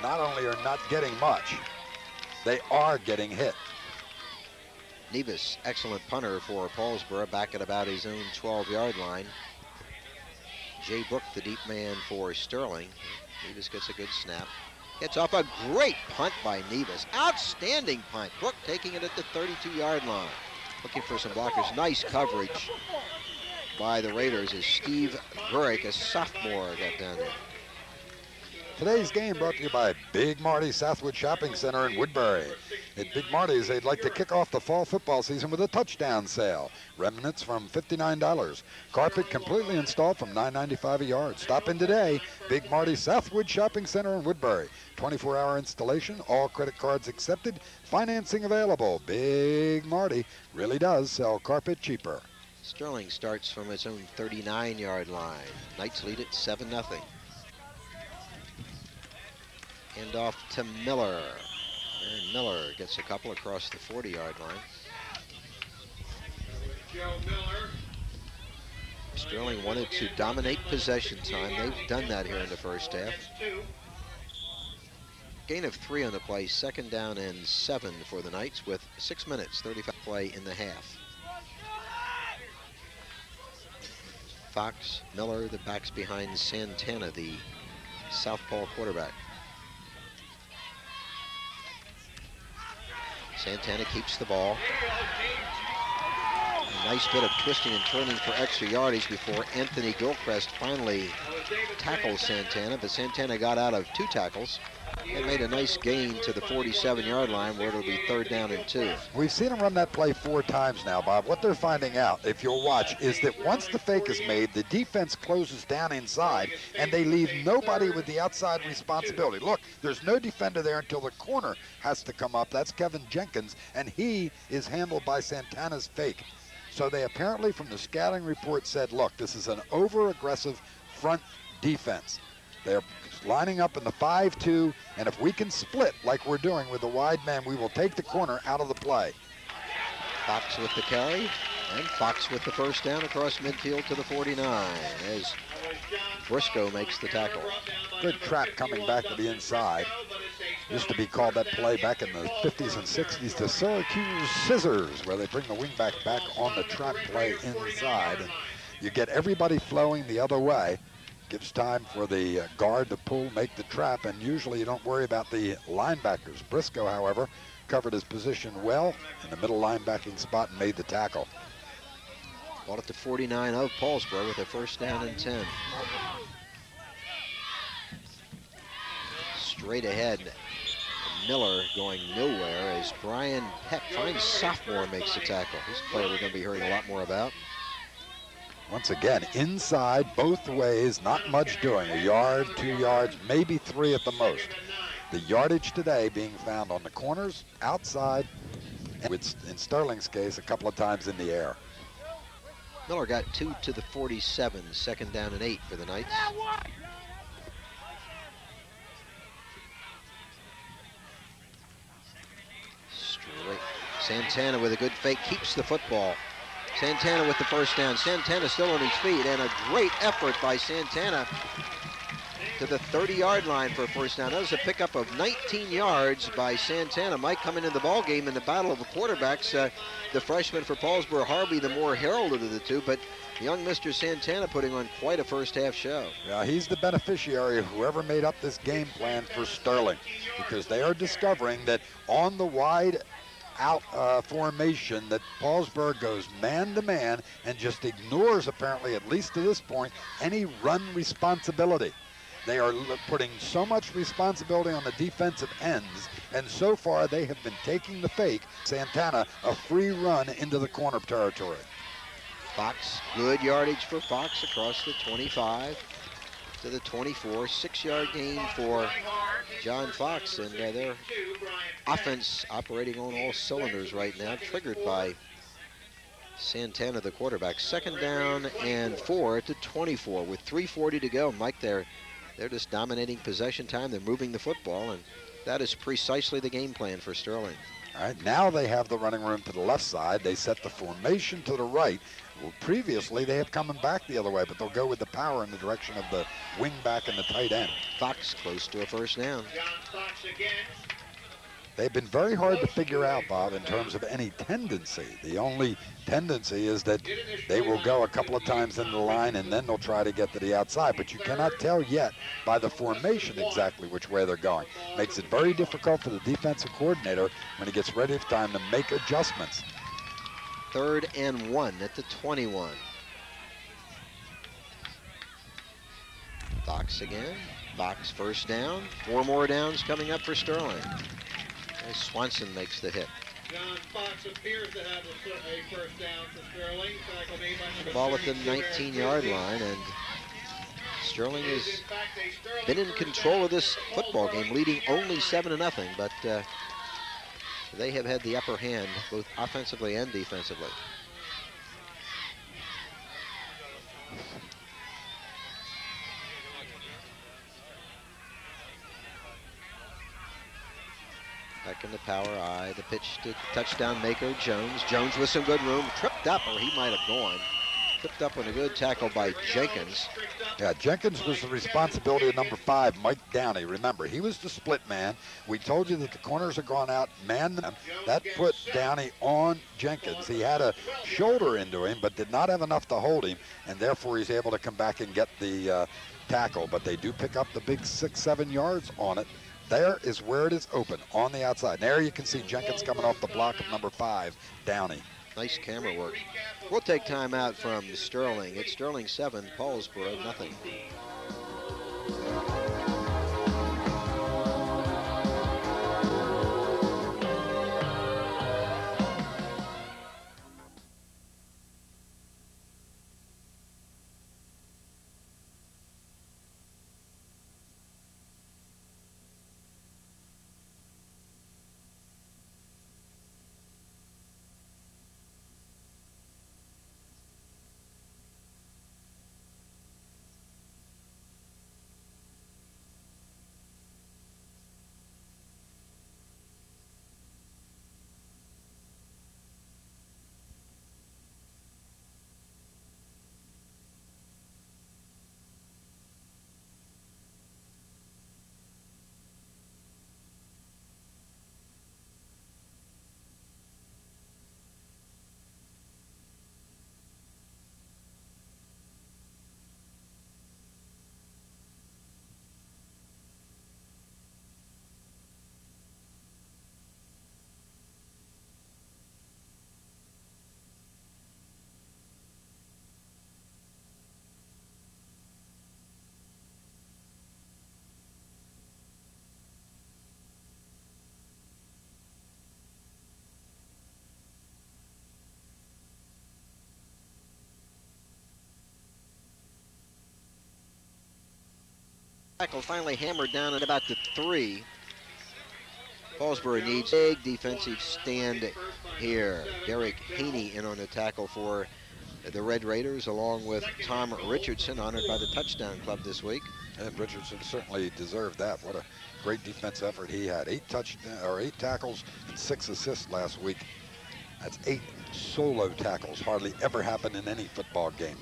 not only are not getting much, they are getting hit. Nevis, excellent punter for Paulsboro, back at about his own 12-yard line. Jay Book, the deep man for Sterling. Nevis gets a good snap. Gets off a great punt by Nevis. Outstanding punt. Book taking it at the 32-yard line. Looking for some blockers. Nice coverage by the Raiders as Steve Gurick, a sophomore, got down there. Today's game brought to you by Big Marty's Southwood Shopping Center in Woodbury. At Big Marty's, they'd like to kick off the fall football season with a touchdown sale. Remnants from $59. Carpet completely installed from $9.95 a yard. Stop in today. Big Marty's Southwood Shopping Center in Woodbury. 24-hour installation, all credit cards accepted, financing available. Big Marty really does sell carpet cheaper. Sterling starts from its own 39-yard line. Knights lead it 7-0. Hand off to Miller. And Miller gets a couple across the 40-yard line. Sterling wanted to dominate possession time. They've done that here in the first half. Gain of 3 on the play, 2nd down and 7 for the Knights with 6 minutes, 35 play in the half. Fox, Miller, the backs behind Santana, the southpaw quarterback. Santana keeps the ball. A nice bit of twisting and turning for extra yardage before Anthony Gilchrist finally tackles Santana, but Santana got out of 2 tackles and made a nice gain to the 47-yard line where it'll be 3rd down and 2. We've seen them run that play 4 times now, Bob. What they're finding out, if you'll watch, is that once the fake is made, the defense closes down inside, and they leave nobody with the outside responsibility. Look, there's no defender there until the corner has to come up. That's Kevin Jenkins, and he is handled by Santana's fake. So they apparently, from the scouting report, said, look, this is an over-aggressive front defense. They're lining up in the 5-2, and if we can split like we're doing with the wide man, we will take the corner out of the play. Fox with the carry, and Fox with the first down across midfield to the 49 as Briscoe makes the tackle. Good trap coming back to the inside. Used to be called that play back in the 50s and 60s, the Syracuse Scissors, where they bring the wingback back on the trap play inside. And you get everybody flowing the other way. Gives time for the guard to pull, make the trap, and usually you don't worry about the linebackers. Briscoe, however, covered his position well in the middle linebacking spot and made the tackle. Ball at the 49 of Paulsboro with a 1st down and 10. Straight ahead, Miller going nowhere as Brian Peck, fine sophomore, makes the tackle. He's a player we're going to be hearing a lot more about. Once again, inside, both ways, not much doing. A yard, 2 yards, maybe 3 at the most. The yardage today being found on the corners, outside, and in Sterling's case, a couple of times in the air. Miller got 2 to the 47, 2nd down and 8 for the Knights. Straight. Santana with a good fake, keeps the football. Santana with the first down. Santana still on his feet, and a great effort by Santana to the 30-yard line for a first down. That was a pickup of 19 yards by Santana. Mike coming into the ball game in the battle of the quarterbacks. The freshman for Paulsboro, Harvey, the more heralded of the two, but young Mr. Santana putting on quite a first-half show. Yeah, he's the beneficiary of whoever made up this game plan for Sterling, because they are discovering that on the wide out formation that Paulsboro goes man-to-man and just ignores, apparently, at least to this point, any run responsibility. They are putting so much responsibility on the defensive ends, and so far they have been taking the fake. Santana, a free run into the corner territory. Fox, good yardage for Fox across the 25 to the 24. 6-yard gain for John Fox, and their offense operating on all cylinders right now, triggered by Santana, the quarterback. 2nd down and 4 at the 24 with 3:40 to go. Mike, they're just dominating possession time. They're moving the football, and that is precisely the game plan for Sterling. All right, now they have the running room to the left side. They set the formation to the right. Well, previously, they had coming back the other way, but they'll go with the power in the direction of the wing back and the tight end. Fox close to a 1st down. They've been very hard to figure out, Bob, in terms of any tendency. The only tendency is that they will go a couple of times into the line and then they'll try to get to the outside. But you cannot tell yet by the formation exactly which way they're going. Makes it very difficult for the defensive coordinator when he gets ready for time to make adjustments. 3rd and 1 at the 21. Fox again. Fox 1st down. 4 more downs coming up for Sterling. Swanson makes the hit. John Fox appears to have a 1st down for Sterling. The ball at the 19-yard line, and Sterling has been in control of this football game, leading only 7-0, but they have had the upper hand both offensively and defensively. Back in the power eye, the pitch to the touchdown maker, Jones. Jones with some good room, tripped up, or he might have gone. Tripped up on a good tackle by Jenkins. Yeah, Jenkins was the responsibility of number 5, Mike Downey. Remember, he was the split man. We told you that the corners had gone out, man them. That put Downey on Jenkins. He had a shoulder into him, but did not have enough to hold him, and therefore he's able to come back and get the tackle. But they do pick up the big 6-7 yards on it. There is where it is open, on the outside. And there you can see Jenkins coming off the block of number 5, Downey. Nice camera work. We'll take time out from Sterling. It's Sterling 7, Paulsboro 0. Tackle finally hammered down at about the 3. Paulsboro needs a big defensive stand here. Derek Haney in on the tackle for the Red Raiders, along with Tom Richardson, honored by the Touchdown Club this week. And Richardson certainly deserved that. What a great defense effort he had. 8 tackles and 6 assists last week. That's 8 solo tackles. Hardly ever happen in any football game.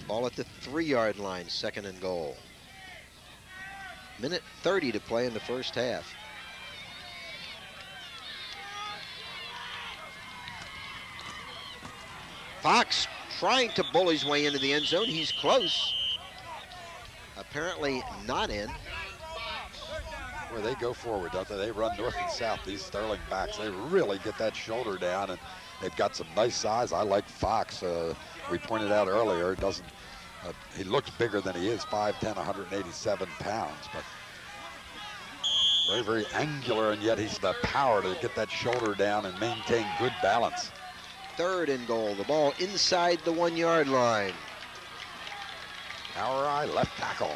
Ball at the 3-yard line, 2nd and goal. Minute 30 to play in the first half. Fox trying to bull his way into the end zone. He's close. Apparently not in. Where they go forward, don't they? They run north and south, these Sterling backs. They really get that shoulder down, and they've got some nice size. I like Fox. We pointed out earlier, he looks bigger than he is, 5'10", 187 pounds, but very, very angular, and yet he's the power to get that shoulder down and maintain good balance. 3rd and goal. The ball inside the 1-yard line. Power eye, left tackle.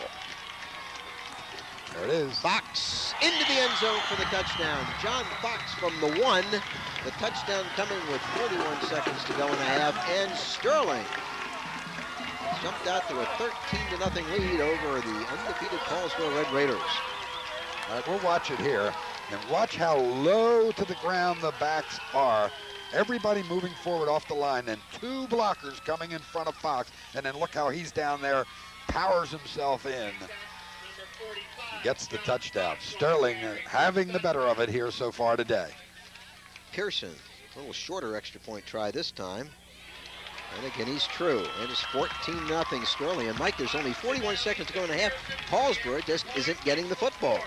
There it is. Fox into the end zone for the touchdown. John Fox from the 1. The touchdown coming with 41 seconds to go in the half. And Sterling jumped out to a 13-0 lead over the undefeated Paulsboro Red Raiders. All right, we'll watch it here. And watch how low to the ground the backs are. Everybody moving forward off the line, and 2 blockers coming in front of Fox. And then look how he's down there, powers himself in. Gets the touchdown. Sterling having the better of it here so far today. Pearson, a little shorter extra point try this time. And again, he's true. And it's 14-0 Sterling. And Mike, there's only 41 seconds to go in the half. Paulsboro just isn't getting the football.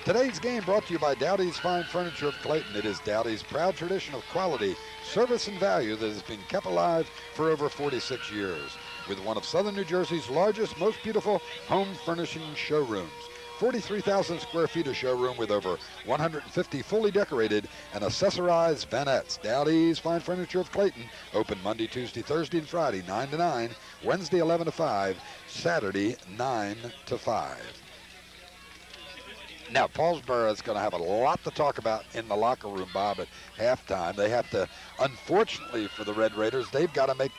Today's game brought to you by Dowdy's Fine Furniture of Clayton. It is Dowdy's proud tradition of quality, service, and value that has been kept alive for over 46 years. With one of Southern New Jersey's largest, most beautiful home furnishing showrooms. 43,000 square feet of showroom with over 150 fully decorated and accessorized vanettes. Dowdy's Fine Furniture of Clayton, open Monday, Tuesday, Thursday, and Friday, 9 to 9, Wednesday, 11 to 5, Saturday, 9 to 5. Now, Paulsboro is going to have a lot to talk about in the locker room, Bob, at halftime. They have to, unfortunately for the Red Raiders, they've got to make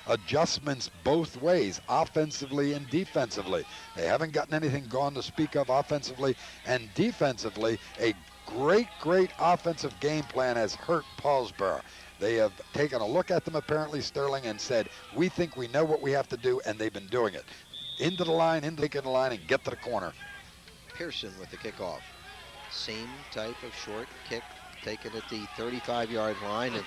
adjustments both ways, offensively and defensively. They haven't gotten anything gone to speak of offensively, and defensively, a great offensive game plan has hurt Paulsboro. They have taken a look at them, apparently, Sterling, and said, we think we know what we have to do, and they've been doing it. Into the line, and get to the corner. Pearson with the kickoff. Same type of short kick taken at the 35-yard line. And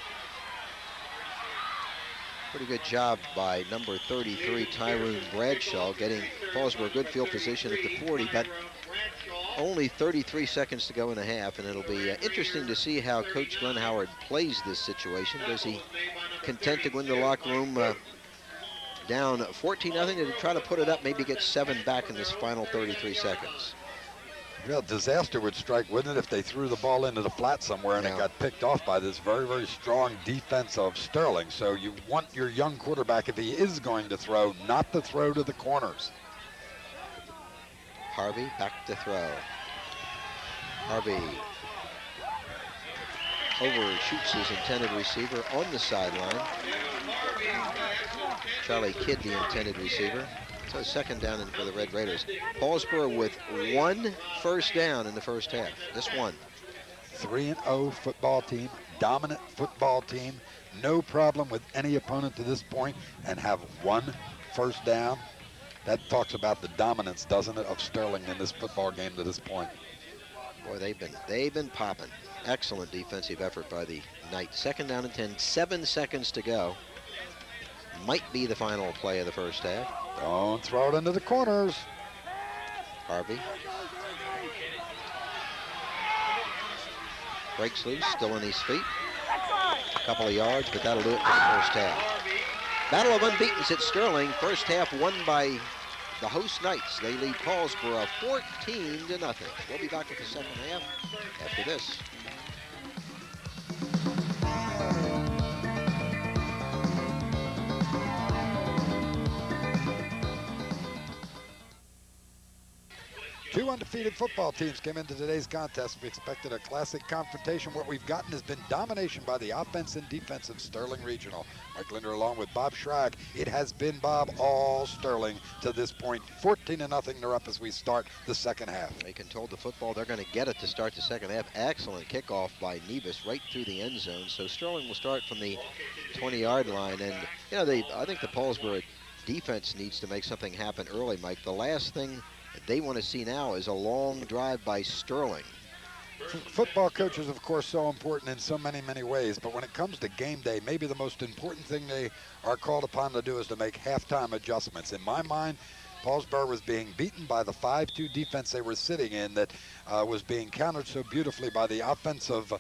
pretty good job by number 33, Tyrone Bradshaw, getting Paulsboro good field position at the 40, but only 33 seconds to go in the half, and it'll be interesting to see how Coach Glenn Howard plays this situation. Does he content to go in the locker room down 14-0 to try to put it up, maybe get 7 back in this final 33 seconds? Real disaster would strike, wouldn't it, if they threw the ball into the flat somewhere and it got picked off by this very strong defense of Sterling. So you want your young quarterback, if he is going to throw, not to throw to the corners. Harvey back to throw. Harvey overshoots his intended receiver on the sideline. Charlie Kidd, the intended receiver. So second down in for the Red Raiders. Paulsboro with 1 first down in the first half. Just 1. 3-0 football team, dominant football team, no problem with any opponent to this point, and have 1 first down. That talks about the dominance, doesn't it, of Sterling in this football game to this point. Boy, they've been popping. Excellent defensive effort by the Knights. Second down and 10, 7 seconds to go. Might be the final play of the first half. Don't throw it into the corners. Harvey breaks loose, still on his feet. A couple of yards, but that'll do it for the first half. Battle of unbeatens at Sterling. First half won by the host Knights. They lead Paulsboro 14-0. We'll be back with the second half after this. Two undefeated football teams came into today's contest. We expected a classic confrontation. What we've gotten has been domination by the offense and defense of Sterling Regional. Mike Linder along with Bob Schreck. It has been, Bob, all Sterling to this point. 14-0 they're up as we start the second half. They controlled the football. They're going to get it to start the second half. Excellent kickoff by Nevis right through the end zone. So Sterling will start from the 20-yard line. And, you know, I think the Paulsboro defense needs to make something happen early, Mike. The last thing they want to see now is a long drive by Sterling. Football coaches, of course, so important in so many ways, but when it comes to game day, maybe the most important thing they are called upon to do is to make halftime adjustments. In my mind, Paulsboro was being beaten by the 5-2 defense they were sitting in that was being countered so beautifully by the offensive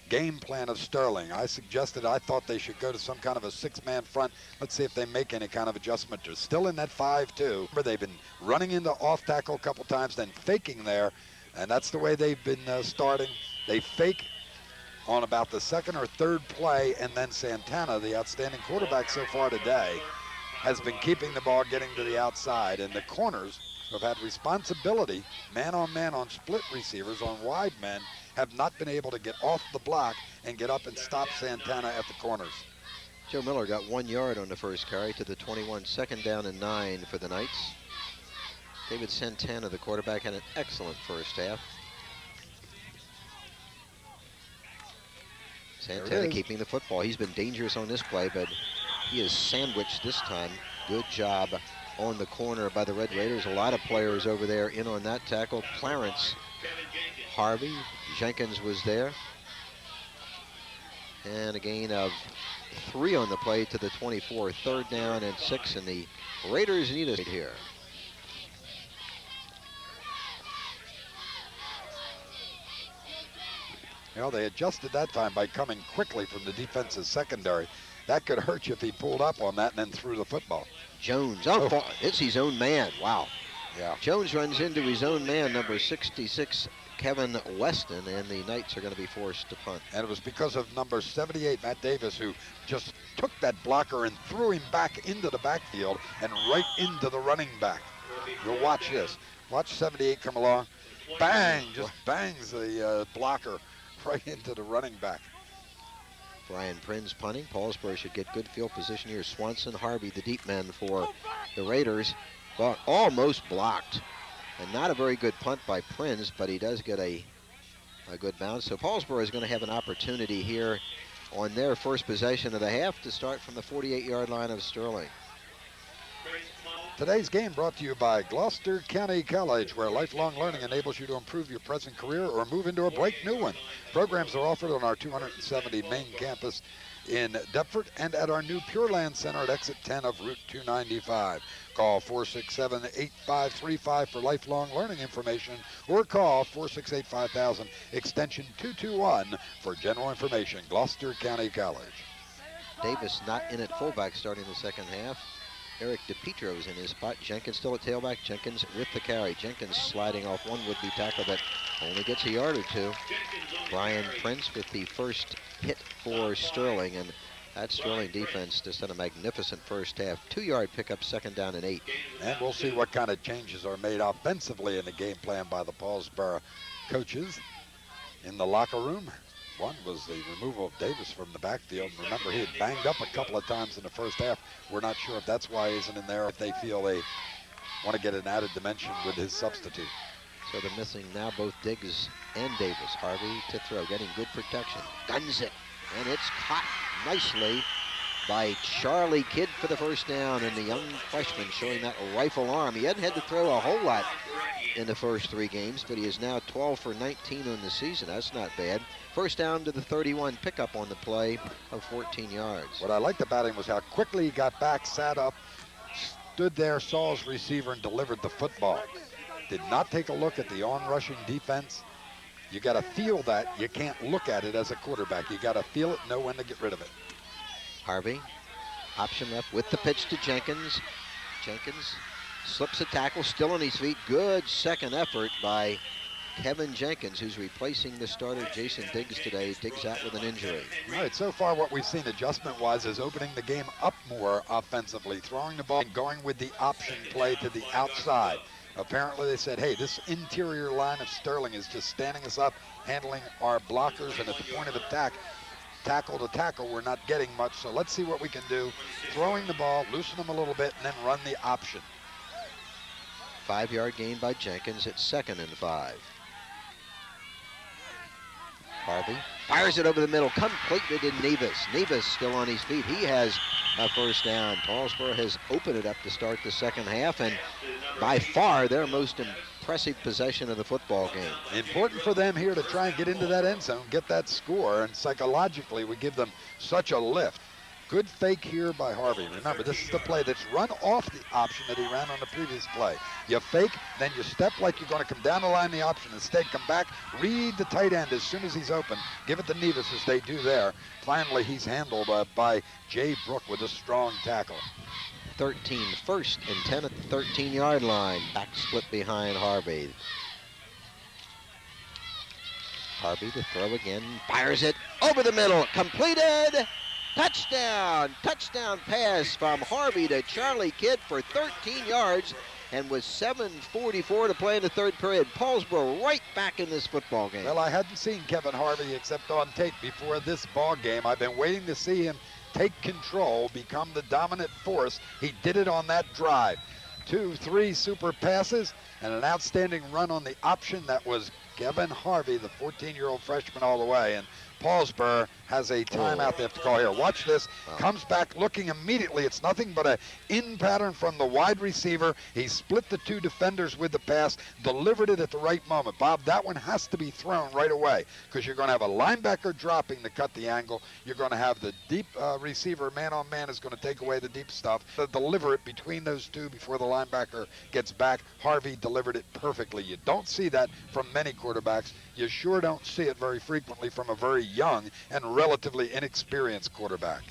game plan of Sterling. I thought they should go to some kind of a 6-man front. Let's see if they make any kind of adjustment. They're still in that 5-2, where they've been running into off tackle a couple times, then faking there, and that's the way they've been starting. They fake on about the second or third play, and then Santana, the outstanding quarterback so far today, has been keeping the ball getting to the outside, and the corners have had responsibility, man on split receivers, on wide men, have not been able to get off the block and get up and stop Santana at the corners. Joe Miller got 1 yard on the first carry to the 21, 2nd down and 9 for the Knights. David Santana, the quarterback, had an excellent first half. Santana keeping the football. He's been dangerous on this play, but he is sandwiched this time. Good job on the corner by the Red Raiders. A lot of players over there in on that tackle. Clarence, Harvey, Jenkins was there. And a gain of 3 on the play to the 24. 3rd down and 6, and the Raiders need it here. Well, they adjusted that time by coming quickly from the defensive secondary. That could hurt you if he pulled up on that and then threw the football. Jones, it's his own man. Wow. Yeah. Jones runs into his own man, number 66, Kevin Weston, and the Knights are going to be forced to punt. And it was because of number 78, Matt Davis, who just took that blocker and threw him back into the backfield and right into the running back. You'll watch this. Watch 78 come along. Bang! Just bangs the blocker right into the running back. Brian Prinz punting. Paulsboro should get good field position here. Swanson, Harvey, the deep men for the Raiders. But almost blocked. And not a very good punt by Prinz, but he does get a good bounce. So Paulsboro is going to have an opportunity here on their first possession of the half to start from the 48-yard line of Sterling. Today's game brought to you by Gloucester County College, where lifelong learning enables you to improve your present career or move into a bright new one. Programs are offered on our 270 main campus in Deptford and at our new Pure Land Center at exit 10 of Route 295. Call 467-8535 for lifelong learning information, or call 468-5000 extension 221 for general information. Gloucester County College. Davis not in at fullback starting the second half. Eric DePietro is in his spot. Jenkins still at tailback. Jenkins with the carry. Jenkins sliding off one would-be tackle that only gets a yard or two. Brian Prince with the first hit for Sterling, and that Sterling defense just had a magnificent first half. 2-yard pickup, 2nd down and 8. And we'll see what kind of changes are made offensively in the game plan by the Paulsboro coaches in the locker room. One was the removal of Davis from the backfield. Remember, he had banged up a couple of times in the first half. We're not sure if that's why he isn't in there, if they feel they want to get an added dimension with his substitute. So they're missing now both Diggs and Davis. Harvey to throw, getting good protection. Guns it, and it's caught nicely by Charlie Kidd for the first down, and the young freshman showing that rifle arm. He hadn't had to throw a whole lot in the first 3 games, but he is now 12 for 19 on the season. That's not bad. First down to the 31, pickup on the play of 14 yards. What I liked about him was how quickly he got back, sat up, stood there, saw his receiver, and delivered the football. Did not take a look at the on-rushing defense. You got to feel that. You can't look at it as a quarterback. You got to feel it, know when to get rid of it. Harvey, option left with the pitch to Jenkins. Jenkins slips a tackle, still on his feet. Good second effort by Kevin Jenkins, who's replacing the starter Jason Diggs today. Diggs out with an injury. All right, so far what we've seen adjustment-wise is opening the game up more offensively, throwing the ball and going with the option play to the outside. Apparently they said, hey, this interior line of Sterling is just standing us up, handling our blockers, and at the point of attack, tackle to tackle, we're not getting much, so let's see what we can do. Throwing the ball, loosen them a little bit, and then run the option. 5-yard gain by Jenkins at 2nd and 5. Harvey fires it over the middle, completely to Nevis. Nevis still on his feet. He has a first down. Paulsboro has opened it up to start the second half, and by far their most impressive possession of the football game. Important for them here to try and get into that end zone, get that score, and psychologically we give them such a lift. Good fake here by Harvey. Remember, this is the play that's run off the option that he ran on the previous play. You fake, then you step like you're going to come down the line the option. Instead, come back, read the tight end as soon as he's open. Give it to Nevis as they do there. Finally, he's handled by Jay Brook with a strong tackle. 13, 1st and 10 at the 13-yard line. Back split behind Harvey. Harvey to throw again, fires it over the middle, completed. Touchdown! Touchdown pass from Harvey to Charlie Kidd for 13 yards. And with 7:44 to play in the third period, Paulsboro right back in this football game. Well, I hadn't seen Kevin Harvey except on tape before this ball game. I've been waiting to see him take control, become the dominant force. He did it on that drive. 2-3 super passes and an outstanding run on the option. That was Kevin Harvey, the 14-year-old freshman, all the way. And Paulsboro has a timeout they have to call here. Watch this. Comes back looking immediately. It's nothing but a in pattern from the wide receiver. He split the two defenders with the pass, delivered it at the right moment. Bob, that one has to be thrown right away because you're going to have a linebacker dropping to cut the angle. You're going to have the deep receiver, man-on-man, is going to take away the deep stuff. To deliver it between those two before the linebacker gets back. Harvey delivered it perfectly. You don't see that from many quarterbacks. You sure don't see it very frequently from a very young and relatively inexperienced quarterback.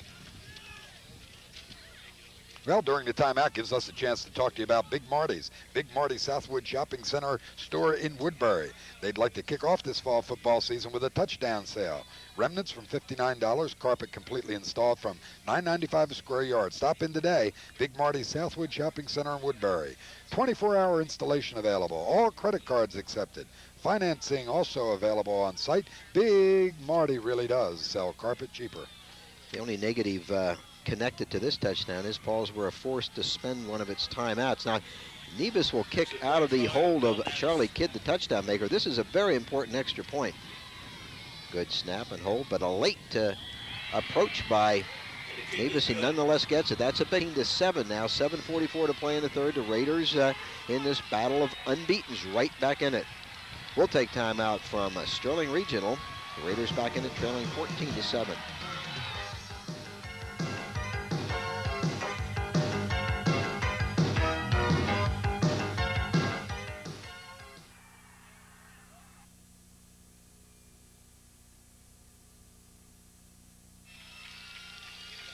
Well, during the timeout gives us a chance to talk to you about Big Marty's. Big Marty Southwood Shopping Center store in Woodbury. They'd like to kick off this fall football season with a touchdown sale. Remnants from $59, carpet completely installed from $9.95 a square yard. Stop in today. Big Marty's Southwood Shopping Center in Woodbury. 24-hour installation available. All credit cards accepted. Financing also available on site. Big Marty really does sell carpet cheaper. The only negative connected to this touchdown is Paulsboro forced to spend one of its timeouts. Now, Nevis will kick out of the hold of Charlie Kidd, the touchdown maker. This is a very important extra point. Good snap and hold, but a late approach by Nevis. He nonetheless gets it. That's a 15-7 now. 7:44 to play in the third. The Raiders in this battle of unbeatens right back in it. We'll take time out from Sterling Regional. The Raiders back in it, trailing 14-7.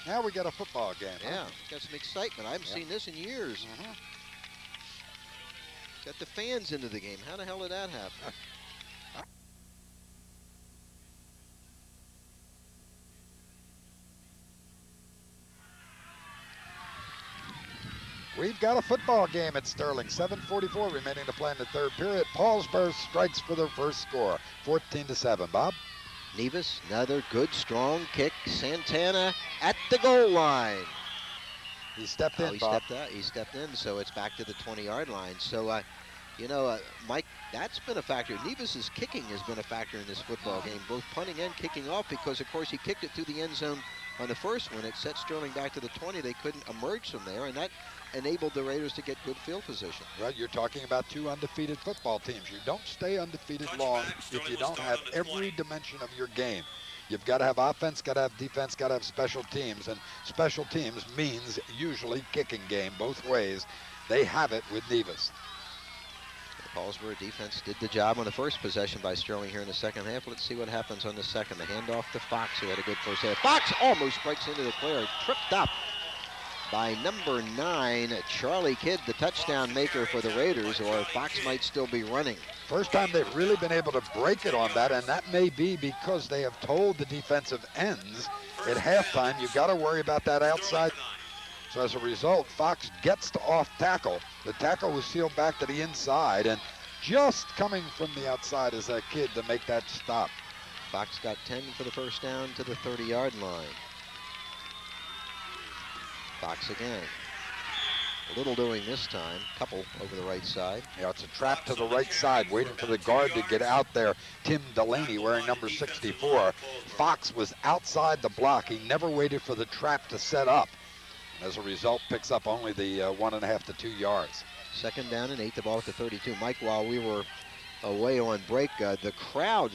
Now we got a football game. Yeah, got some excitement. I haven't seen this in years. Got the fans into the game. How the hell did that happen? We've got a football game at Sterling. 7:44 remaining to play in the third period. Paulsboro strikes for their first score. 14-7. Bob? Nevis, another good, strong kick. Santana at the goal line. He stepped in, Bob. He stepped in, so it's back to the 20-yard line. So, Mike, that's been a factor. Nevis's kicking has been a factor in this football game, both punting and kicking off, because, of course, he kicked it through the end zone on the first one. It set Sterling back to the 20. They couldn't emerge from there, and that enabled the Raiders to get good field position. Right, you're talking about two undefeated football teams. You don't stay undefeated long if you don't have every dimension of your game. You've got to have offense, got to have defense, got to have special teams, and special teams means usually kicking game both ways. They have it with Nevis. The Paulsboro defense did the job on the first possession by Sterling here in the second half. Let's see what happens on the second. The handoff to Fox, who had a good first half. Fox almost breaks into the clear, tripped up by number 9, Charlie Kidd, the touchdown maker for the Raiders, or Fox might still be running. First time they've really been able to break it on that, and that may be because they have told the defensive ends at halftime, you've got to worry about that outside. So as a result, Fox gets to off tackle. The tackle was sealed back to the inside, and just coming from the outside is that kid to make that stop. Fox got 10 for the first down to the 30-yard line. Fox again. Little doing this time. Couple over the right side. Yeah, it's a trap to the right side, waiting for the guard to get out there. Tim Delaney wearing number 64. Fox was outside the block. He never waited for the trap to set up. As a result, picks up only the 1.5 to 2 yards. Second down and 8, the ball at the 32. Mike, while we were away on break, the crowd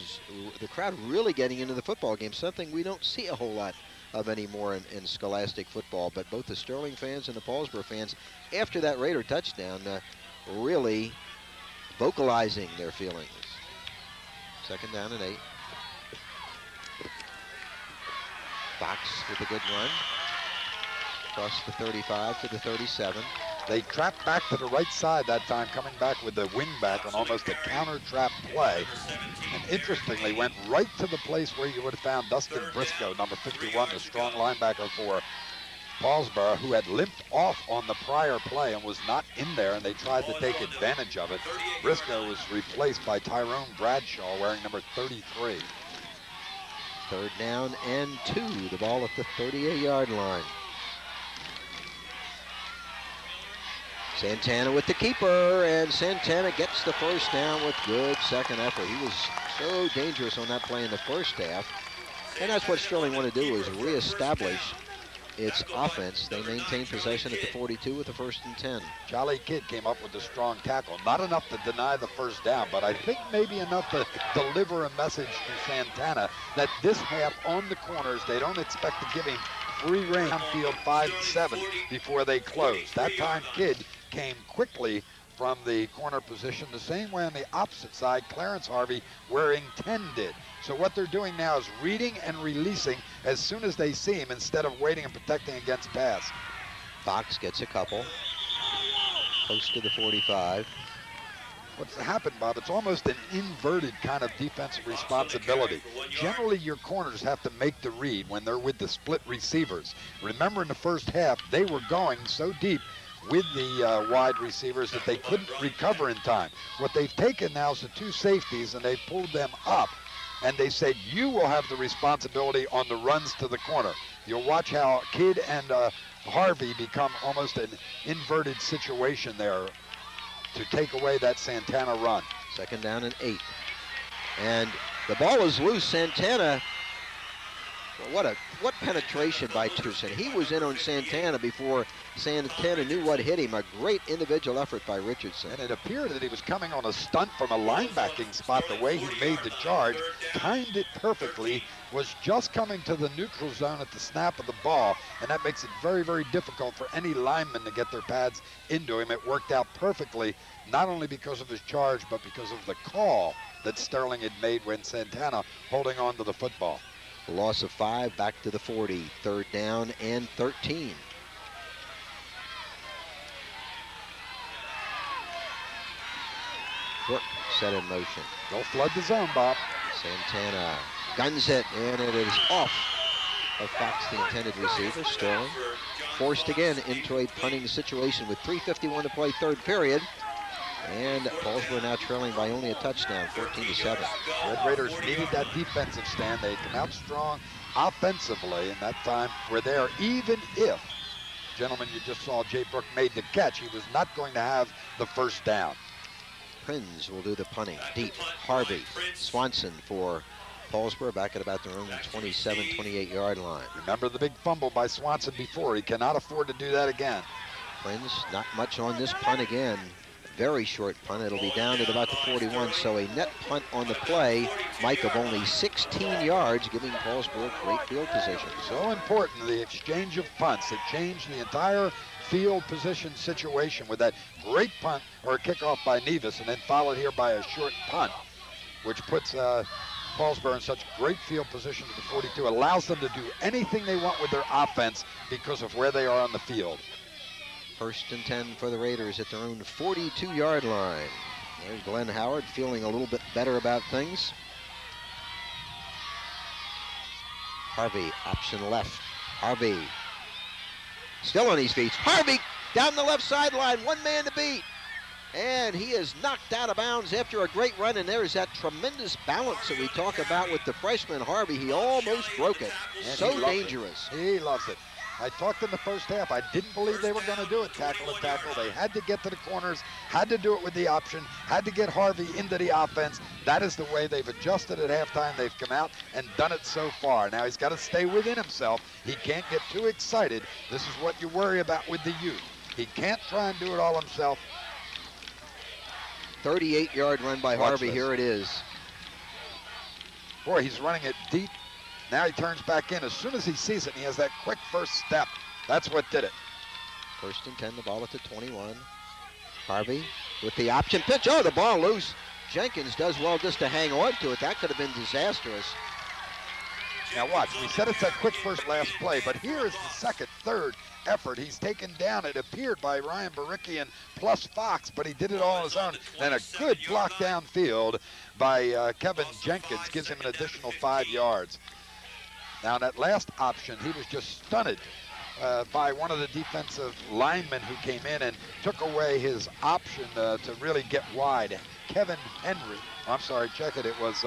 really getting into the football game, something we don't see a whole lot of anymore in Scholastic football. But both the Sterling fans and the Paulsboro fans, after that Raider touchdown, really vocalizing their feelings. Second down and 8. Fox with a good run. Across the 35 to the 37. They trapped back to the right side that time, coming back with the wing back on almost a counter trap play. And interestingly, went right to the place where you would have found Dustin Briscoe, number 51, the strong linebacker for Paulsboro, who had limped off on the prior play and was not in there, and they tried to take advantage of it. Briscoe was replaced by Tyrone Bradshaw, wearing number 33. 3rd down and 2. The ball at the 38-yard line. Santana with the keeper, and Santana gets the first down with good second effort. He was so dangerous on that play in the first half, and that's what Sterling wanted to do, is reestablish its offense. They maintain possession at the 42 with the 1st and 10. Jolly Kidd came up with a strong tackle. Not enough to deny the first down, but I think maybe enough to deliver a message to Santana that this half on the corners, they don't expect to give him free rein downfield 5-7 before they close. That time Kidd came quickly from the corner position, the same way on the opposite side Clarence Harvey wearing 10 did. So what they're doing now is reading and releasing as soon as they see him instead of waiting and protecting against pass. Fox gets a couple, close to the 45. What's happened, Bob, it's almost an inverted kind of defensive responsibility. Generally, your corners have to make the read when they're with the split receivers. Remember in the first half, they were going so deep with the wide receivers that they couldn't recover in time. What they've taken now is the 2 safeties, and they've pulled them up, and they said, you will have the responsibility on the runs to the corner. You'll watch how Kidd and Harvey become almost an inverted situation there to take away that Santana run. 2nd down and 8. And the ball is loose. Santana, what penetration by Tucson. He was in on Santana before Santana knew what hit him. A great individual effort by Richardson. And it appeared that he was coming on a stunt from a linebacking spot. The way he made the charge, timed it perfectly, was just coming to the neutral zone at the snap of the ball, and that makes it very, very difficult for any lineman to get their pads into him. It worked out perfectly, not only because of his charge, but because of the call that Sterling had made when Santana holding on to the football. A loss of 5, back to the 40. 3rd down and 13. Brooke set in motion. They'll flood the zone, Bob. Santana guns it, and it is off of Fox, the intended receiver. Sterling forced again into a punting situation with 3:51 to play, 3rd period. And Paulsboro now trailing by only a touchdown, 14-7. Red Raiders needed that defensive stand. They come out strong offensively, and that time we're there. Even if, gentlemen, you just saw Jay Brooke made the catch, he was not going to have the first down. Prinz will do the punting. Deep. Harvey. Swanson for Paulsboro back at about their own 27, 28-yard line. Remember the big fumble by Swanson before. He cannot afford to do that again. Prinz not much on this punt again. Very short punt. It'll be down at about the 41, so a net punt on the play, Mike, of only 16 yards, giving Paulsboro great field position. So important, the exchange of punts. It changed the entire field position situation with that great punt or a kickoff by Nevis, and then followed here by a short punt, which puts Paulsboro in such great field position at the 42, allows them to do anything they want with their offense because of where they are on the field. 1st and 10 for the Raiders at their own 42-yard line. There's Glenn Howard feeling a little bit better about things. Harvey, option left. Harvey, still on his feet. Harvey down the left sideline, 1 man to beat. And he is knocked out of bounds after a great run, and there's that tremendous balance that we talk about with the freshman Harvey. He almost broke it. And so dangerous. He loves it. I talked in the first half. I didn't believe they were going to do it, tackle and tackle. They had to get to the corners, had to do it with the option, had to get Harvey into the offense. That is the way they've adjusted at halftime. They've come out and done it so far. Now he's got to stay within himself. He can't get too excited. This is what you worry about with the youth. He can't try and do it all himself. 38-yard run by Harvey. Here it is. Boy, he's running it deep. Now he turns back in. As soon as he sees it, he has that quick first step. That's what did it. 1st and 10, the ball at the 21. Harvey with the option pitch. Oh, the ball loose. Jenkins does well just to hang on to it. That could have been disastrous. Now watch, we said it's a quick first last play, but here is the second, third effort. He's taken down, it appeared, by Ryan Barikian plus Fox, but he did it all on his own. And a good block downfield by Kevin Jenkins gives him an additional 5 yards. Now that last option, he was just stunned by one of the defensive linemen who came in and took away his option to really get wide. Kevin Henry, I'm sorry, check it. It was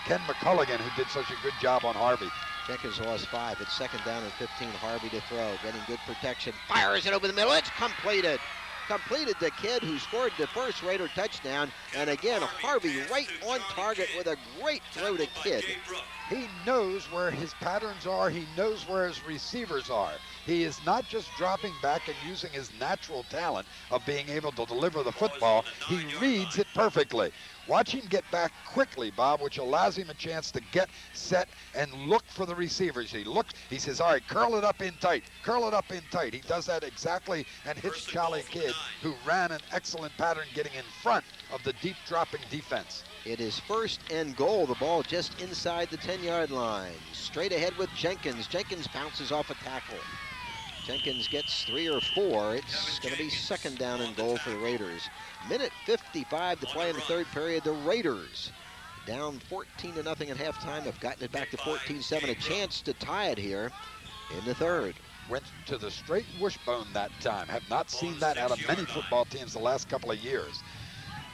Ken McCulligan who did such a good job on Harvey. Jenkins lost 5. It's 2nd down and 15. Harvey to throw, getting good protection. Fires it over the middle. It's completed. Completed the kid who scored the first Raider touchdown. And again, Harvey right on target with a great throw to Kidd. He knows where his patterns are. He knows where his receivers are. He is not just dropping back and using his natural talent of being able to deliver the football. He reads it perfectly. Watch him get back quickly, Bob, which allows him a chance to get set and look for the receivers. He looks, he says, all right, curl it up in tight, curl it up in tight. He does that exactly and hits Charlie Kidd, who ran an excellent pattern getting in front of the deep dropping defense. It is 1st and goal. The ball just inside the 10-yard line. Straight ahead with Jenkins. Jenkins bounces off a tackle. Jenkins gets 3 or 4. It's going to be 2nd down and goal for the Raiders. Minute 55 to play in the 3rd period. The Raiders down 14-0 at halftime. Have gotten it back to 14-7. A chance to tie it here in the 3rd. Went to the straight wishbone that time. Have not seen that out of many football teams the last couple of years.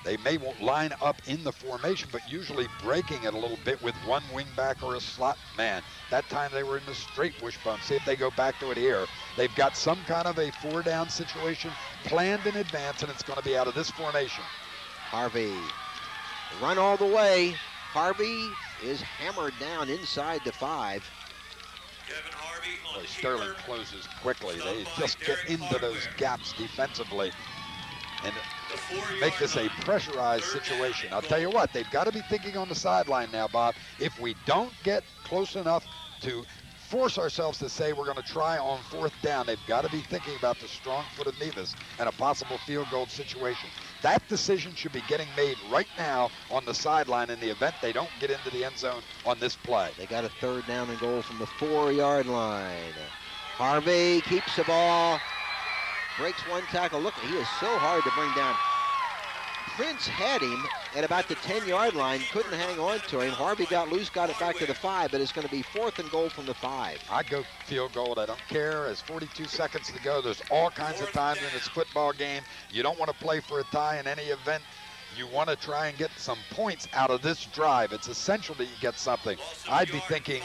They may won't line up in the formation, but usually breaking it a little bit with one wingback or a slot man. That time they were in the straight wishbone. See if they go back to it here. They've got some kind of a 4-down situation planned in advance, and it's going to be out of this formation. Harvey, run all the way. Harvey is hammered down inside the 5. Boy, Sterling closes quickly. They just get into those gaps defensively and make this a pressurized situation. I'll tell you what, they've got to be thinking on the sideline now, Bob. If we don't get close enough to force ourselves to say we're going to try on 4th down, they've got to be thinking about the strong-footed Nevis and a possible field goal situation. That decision should be getting made right now on the sideline in the event they don't get into the end zone on this play. They got a 3rd down and goal from the 4-yard line. Harvey keeps the ball. Breaks one tackle. Look, he is so hard to bring down. Prince had him at about the 10-yard line, couldn't hang on to him. Harvey got loose, got it back to the 5, but it's going to be 4th and goal from the 5. I go field goal. I don't care. There's 42 seconds to go. There's all kinds of times in this football game. You don't want to play for a tie in any event. You want to try and get some points out of this drive. It's essential that you get something. I'd be thinking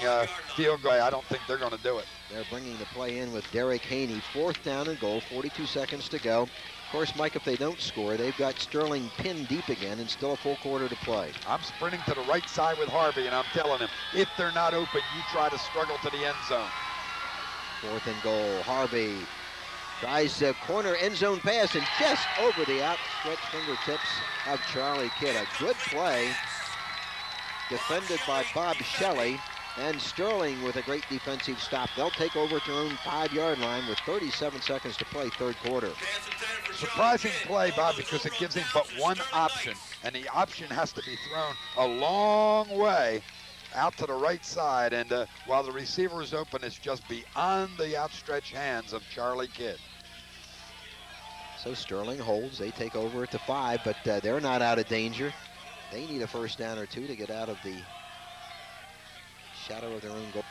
field goal. I don't think they're going to do it. They're bringing the play in with Derek Haney. 4th down and goal, 42 seconds to go. Of course, Mike, if they don't score, they've got Sterling pinned deep again and still a full quarter to play. I'm sprinting to the right side with Harvey, and I'm telling him, if they're not open, you try to struggle to the end zone. 4th and goal. Harvey tries the corner end zone pass and just over the outstretched fingertips of Charlie Kidd. A good play defended by Bob Shelley, and Sterling with a great defensive stop. They'll take over at their own 5-yard line with 37 seconds to play, 3rd quarter. Surprising play, Bob, because it gives him but one option, and the option has to be thrown a long way out to the right side, and while the receiver is open, it's just beyond the outstretched hands of Charlie Kidd. So Sterling holds. They take over at the 5, but they're not out of danger. They need a 1st down or 2 to get out of the shadow of their own goal.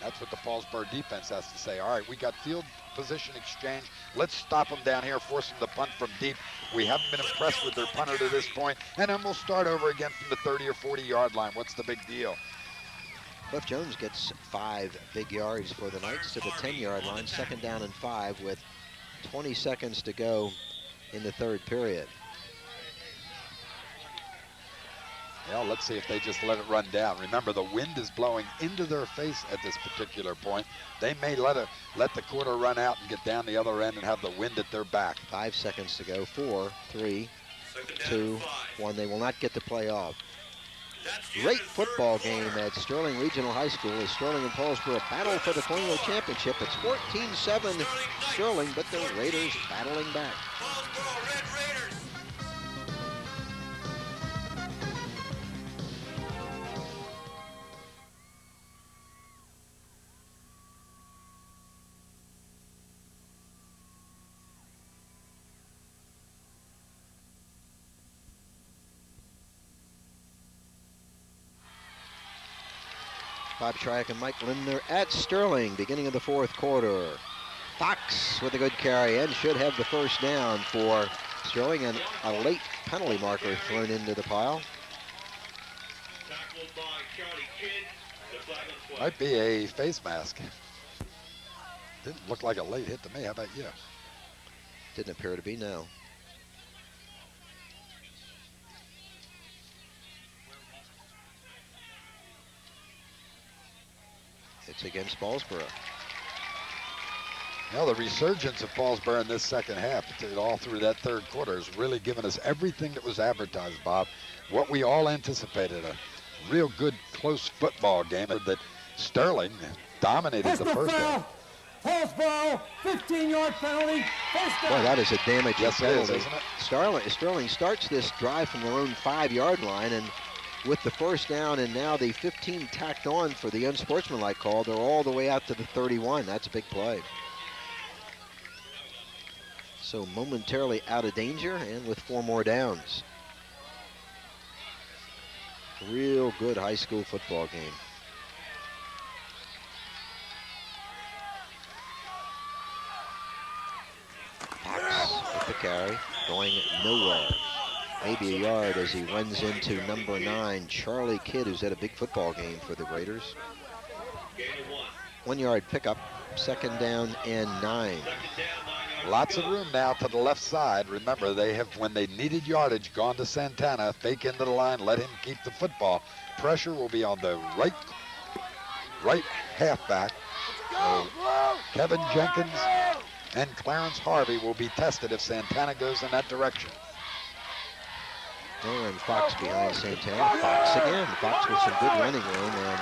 That's what the Paulsboro defense has to say. All right, we got field position exchange. Let's stop them down here, force them to punt from deep. We haven't been impressed with their punter to this point, and then we'll start over again from the 30 or 40-yard line. What's the big deal? Cliff Jones gets 5 big yards for the Knights to the 10-yard line. 2nd down and 5 with 20 seconds to go in the 3rd period. Well, let's see if they just let it run down. Remember, the wind is blowing into their face at this particular point. They may let the quarter run out and get down the other end and have the wind at their back. 5 seconds to go. 4, 3, 2, 1. They will not get the play off. Great football game at Sterling Regional High School as Sterling and Paulsboro battle for the Colonial Championship. It's 14-7 Sterling, but the Raiders battling back. Bob Shryack and Mike Lindner at Sterling, beginning of the fourth quarter. Fox with a good carry and should have the first down for Sterling, and a late penalty marker thrown into the pile. Might be a face mask. Didn't look like a late hit to me. How about you? Didn't appear to be, no. It's against Paulsboro. Now the resurgence of Paulsboro in this second half, all through that third quarter, has really given us everything that was advertised, Bob. What we all anticipated, a real good, close football game that Sterling dominated the first half. Paulsboro, 15-yard penalty, first down. Boy, that is a damaging Yes, penalty. it is, isn't it? Sterling starts this drive from their own 5-yard line, and with the first down and now the 15 tacked on for the unsportsmanlike call, they're all the way out to the 31. That's a big play. So momentarily out of danger and with 4 more downs. Real good high school football game. Fox with the carry, going nowhere. Maybe a yard as he runs into number 9, Charlie Kidd, who's had a big football game for the Raiders. 1-yard pickup, second down and 9. Lots of room now to the left side. Remember, they have, when they needed yardage, gone to Santana, fake into the line, let him keep the football. Pressure will be on the right halfback. Kevin Jenkins and Clarence Harvey will be tested if Santana goes in that direction. And Fox behind Santana. Fox again. Fox with some good running room and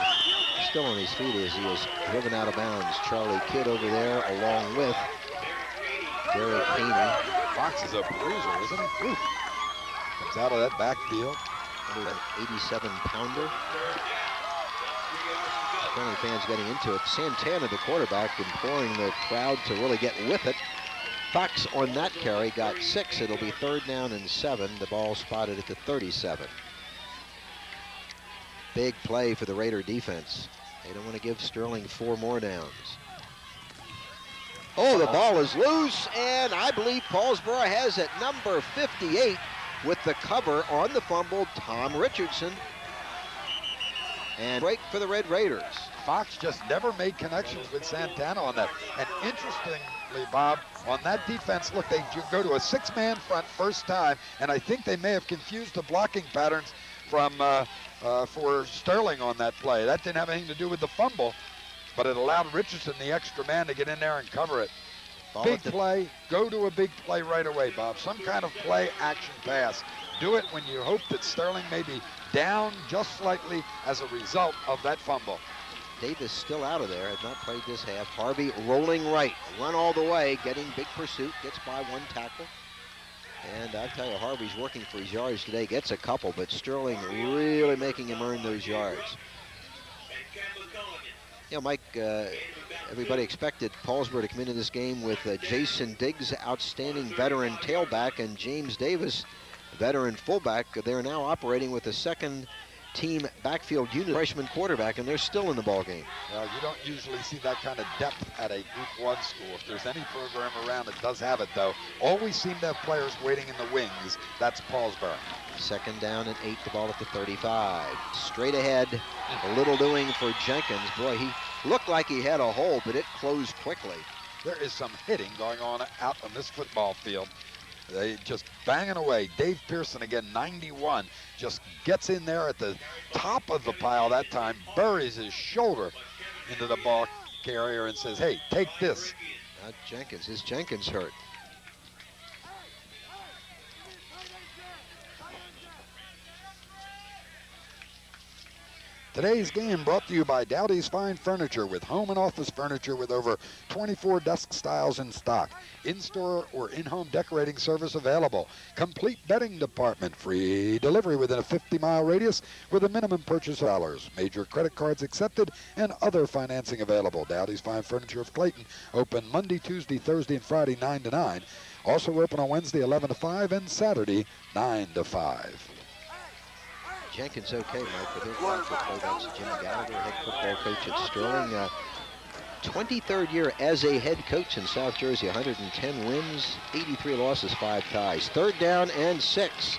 still on his feet as he is driven out of bounds. Charlie Kidd over there along with Derek Haney. Fox is a bruiser, isn't he? Ooh. Comes out of that backfield. An 87-pounder. Sterling fans getting into it. Santana, the quarterback, imploring the crowd to really get with it. Fox on that carry got 6. It'll be third down and 7. The ball spotted at the 37. Big play for the Raider defense. They don't want to give Sterling 4 more downs. Oh, the ball is loose, and I believe Paulsboro has at number 58 with the cover on the fumble, Tom Richardson. And break for the Red Raiders. Fox just never made connections with Santana on that. And interestingly, Bob, on that defense, look, they go to a 6-man front first time, and I think they may have confused the blocking patterns from for Sterling on that play. That didn't have anything to do with the fumble, but it allowed Richardson, the extra man, to get in there and cover it. Big play, go to a big play right away, Bob. Some kind of play action pass. Do it when you hope that Sterling may be down just slightly as a result of that fumble. Davis still out of there, has not played this half. Harvey rolling right, run all the way, getting big pursuit, gets by 1 tackle. And I tell you, Harvey's working for his yards today, gets a couple, but Sterling really making him earn those yards. You know, Mike, everybody expected Paulsboro to come into this game with Jason Diggs, outstanding veteran tailback, and James Davis, veteran fullback. They're now operating with a second-team backfield unit, freshman quarterback, and they're still in the ball game. Well, you don't usually see that kind of depth at a Group 1 school. If there's any program around that does have it, though, always seem to have players waiting in the wings. That's Paulsboro. Second down and 8, the ball at the 35. Straight ahead, a little doing for Jenkins. Boy, he looked like he had a hole, but it closed quickly. There is some hitting going on out on this football field. They just banging away. Dave Pearson, again, 91, just gets in there at the top of the pile that time, buries his shoulder into the ball carrier and says, hey, take this. Not Jenkins. Is Jenkins hurt? Today's game brought to you by Dowdy's Fine Furniture, with home and office furniture with over 24 desk styles in stock. In-store or in-home decorating service available. Complete bedding department. Free delivery within a 50-mile radius with a minimum purchase of $. Major credit cards accepted and other financing available. Dowdy's Fine Furniture of Clayton. Open Monday, Tuesday, Thursday, and Friday 9 to 9. Also open on Wednesday 11 to 5 and Saturday 9 to 5. Jenkins okay, Mike, but he'll watch it play. That's Jim Gallagher, head football coach at Sterling. 23rd year as a head coach in South Jersey, 110 wins, 83 losses, 5 ties. 3rd down and 6.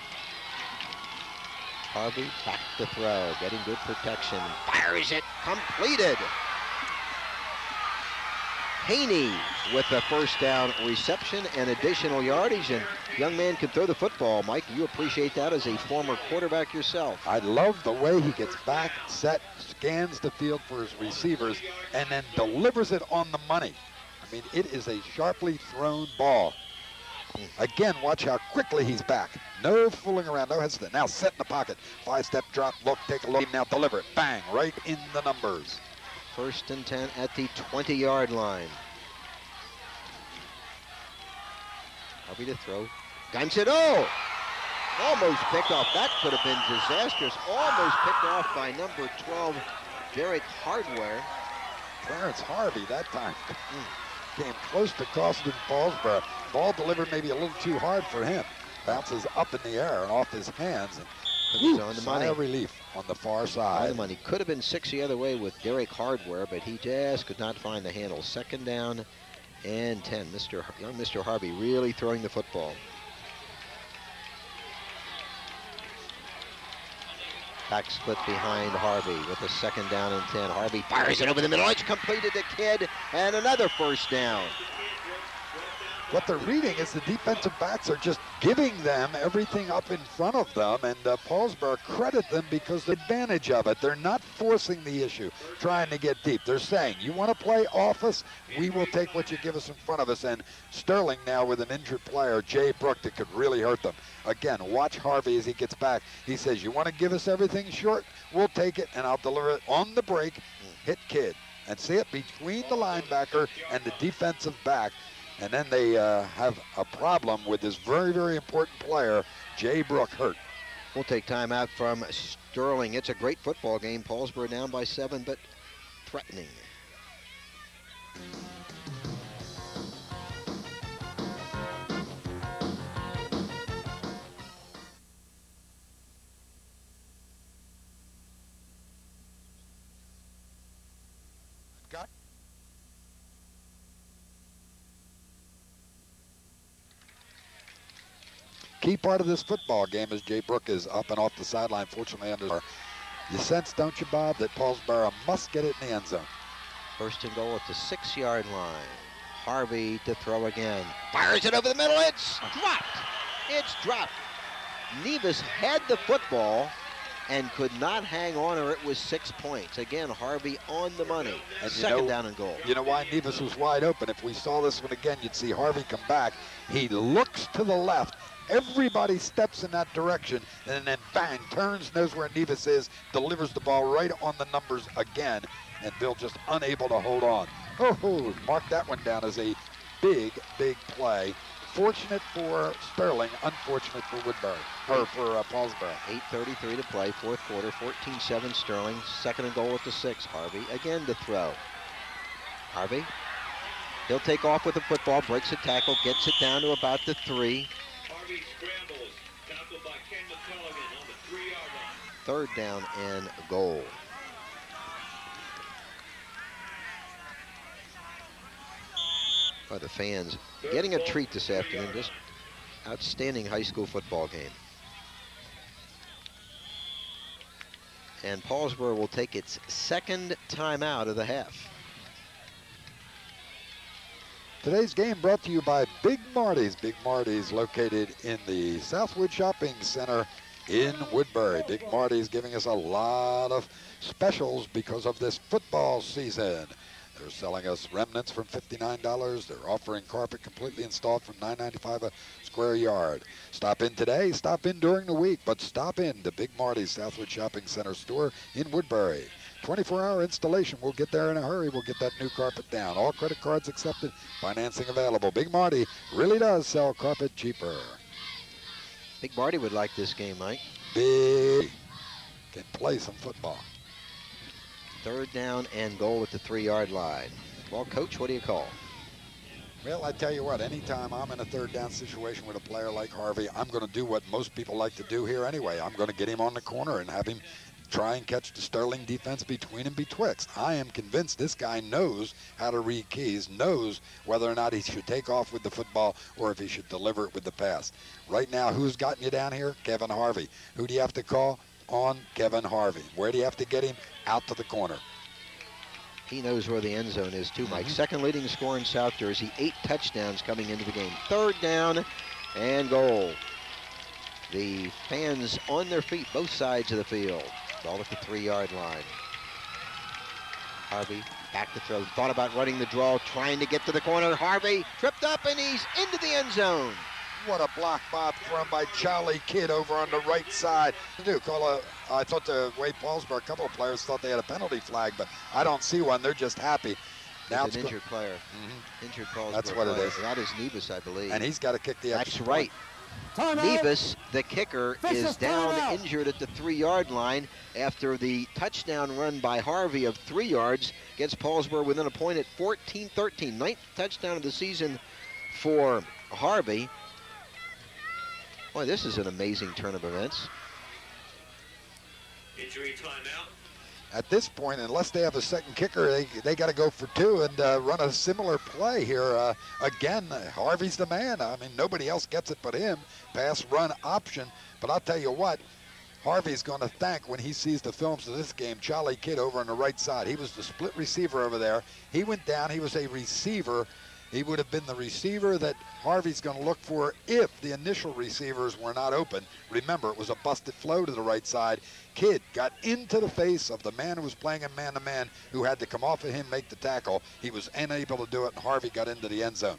Harvey back to throw, getting good protection. Fires it, completed. Haney with the first down reception and additional yardage, and young man can throw the football. Mike, you appreciate that as a former quarterback yourself. I love the way he gets back, set, scans the field for his receivers, and then delivers it on the money. I mean, it is a sharply thrown ball. Again, watch how quickly he's back. No fooling around, no hesitation. Now set in the pocket. 5-step drop, look, take a look, now deliver it. Bang, right in the numbers. 1st and 10 at the 20-yard line. Harvey to throw. Guns it. Oh! Almost picked off. That could have been disastrous. Almost picked off by number 12, Derek Hardware. Clarence Harvey that time came close to costing Paulsboro. Ball delivered maybe a little too hard for him. Bounces up in the air and off his hands. He's on the money. Sigh of relief on the far side. On the money. Could have been 6 the other way with Derek Hardware, but he just could not find the handle. 2nd down and 10. Young Mr. Harvey really throwing the football. Back split behind Harvey with a 2nd down and 10. Harvey fires it over the middle. It's completed to Kidd, and another 1st down. What they're reading is the defensive backs are just giving them everything up in front of them, and Paulsboro credit them because the advantage of it. They're not forcing the issue, trying to get deep. They're saying, you want to play off us? We will take what you give us in front of us. And Sterling now with an injured player, Jay Brook, that could really hurt them. Again, watch Harvey as he gets back. He says, you want to give us everything short? We'll take it, and I'll deliver it on the break. Hit Kidd. And see it between the linebacker and the defensive back. And then they have a problem with this very, very important player, Jay Brook, hurt. We'll take time out from Sterling. It's a great football game. Paulsboro down by 7, but threatening. Key part of this football game is Jay Brook is up and off the sideline, fortunately under. You sense, don't you, Bob, that Paulsboro must get it in the end zone. 1st and goal at the 6-yard line. Harvey to throw again. Fires it over the middle. It's dropped. It's dropped. Nevis had the football and could not hang on, or it was 6 points. Again, Harvey on the money. And 2nd down and goal. You know why Nevis was wide open? If we saw this one again, you'd see Harvey come back. He looks to the left. Everybody steps in that direction, and then bang, turns, knows where Nevis is, delivers the ball right on the numbers again, and Bill just unable to hold on. Oh, mark that one down as a big, big play. Fortunate for Sterling, unfortunate for Woodbury, or for Paulsboro. 8:33 to play, 4th quarter, 14-7 Sterling. 2nd and goal at the 6. Harvey again to throw. Harvey, he'll take off with the football, breaks a tackle, gets it down to about the 3. Harvey scrambles, tackled by Ken McCulligan on the 3-yard line. 3rd down and goal. By the fans getting a treat this afternoon. Just outstanding high school football game. And Paulsboro will take its 2nd timeout of the half. Today's game brought to you by Big Marty's. Big Marty's located in the Southwood Shopping Center in Woodbury. Big Marty's giving us a lot of specials because of this football season. They're selling us remnants from $59. They're offering carpet completely installed from $9.95 a square yard. Stop in today, stop in during the week, but stop in to Big Marty's Southwood Shopping Center store in Woodbury. 24-hour installation. We'll get there in a hurry. We'll get that new carpet down. All credit cards accepted. Financing available. Big Marty really does sell carpet cheaper. Big Marty would like this game, Mike. Big can play some football. 3rd down and goal at the 3-yard line. Well, Coach, what do you call? Well, I tell you what, anytime I'm in a third down situation with a player like Harvey, I'm going to do what most people like to do here anyway. I'm going to get him on the corner and have him try and catch the Sterling defense between and betwixt. I am convinced this guy knows how to read keys, knows whether or not he should take off with the football or if he should deliver it with the pass. Right now, who's gotten you down here? Kevin Harvey. Who do you have to call? On Kevin Harvey. Where do you have to get him? Out to the corner. He knows where the end zone is too, Mike. Second leading scorer in South Jersey, 8 touchdowns coming into the game. Third down and goal. The fans on their feet, both sides of the field. Ball at the 3-yard line. Harvey back to throw. Thought about running the draw, trying to get to the corner. Harvey tripped up and he's into the end zone. What a block, Bob, thrown by Charlie Kidd over on the right side. I thought the way Paulsboro, a couple of players thought they had a penalty flag, but I don't see one. They're just happy. Now it's an injured player. Injured Paulsboro. That's what player. it is. That is Nevis, I believe. And he's got to kick the extra That's right. Time out. Nevis, the kicker, is down time out. injured at the 3-yard line after the touchdown run by Harvey of 3 yards gets Paulsboro within a point at 14-13. 9th touchdown of the season for Harvey. Boy, this is an amazing turn of events. Injury timeout. At this point, unless they have a second kicker, they got to go for 2 and run a similar play here. Again, Harvey's the man. I mean, nobody else gets it but him. Pass run option. But I'll tell you what, Harvey's going to thank when he sees the films of this game, Charlie Kidd over on the right side. He was the split receiver over there. He went down. He was a receiver. He would have been the receiver that Harvey's going to look for if the initial receivers were not open. Remember, it was a busted flow to the right side. Kidd got into the face of the man who was playing him man-to-man, who had to come off of him, make the tackle. He was unable to do it, and Harvey got into the end zone.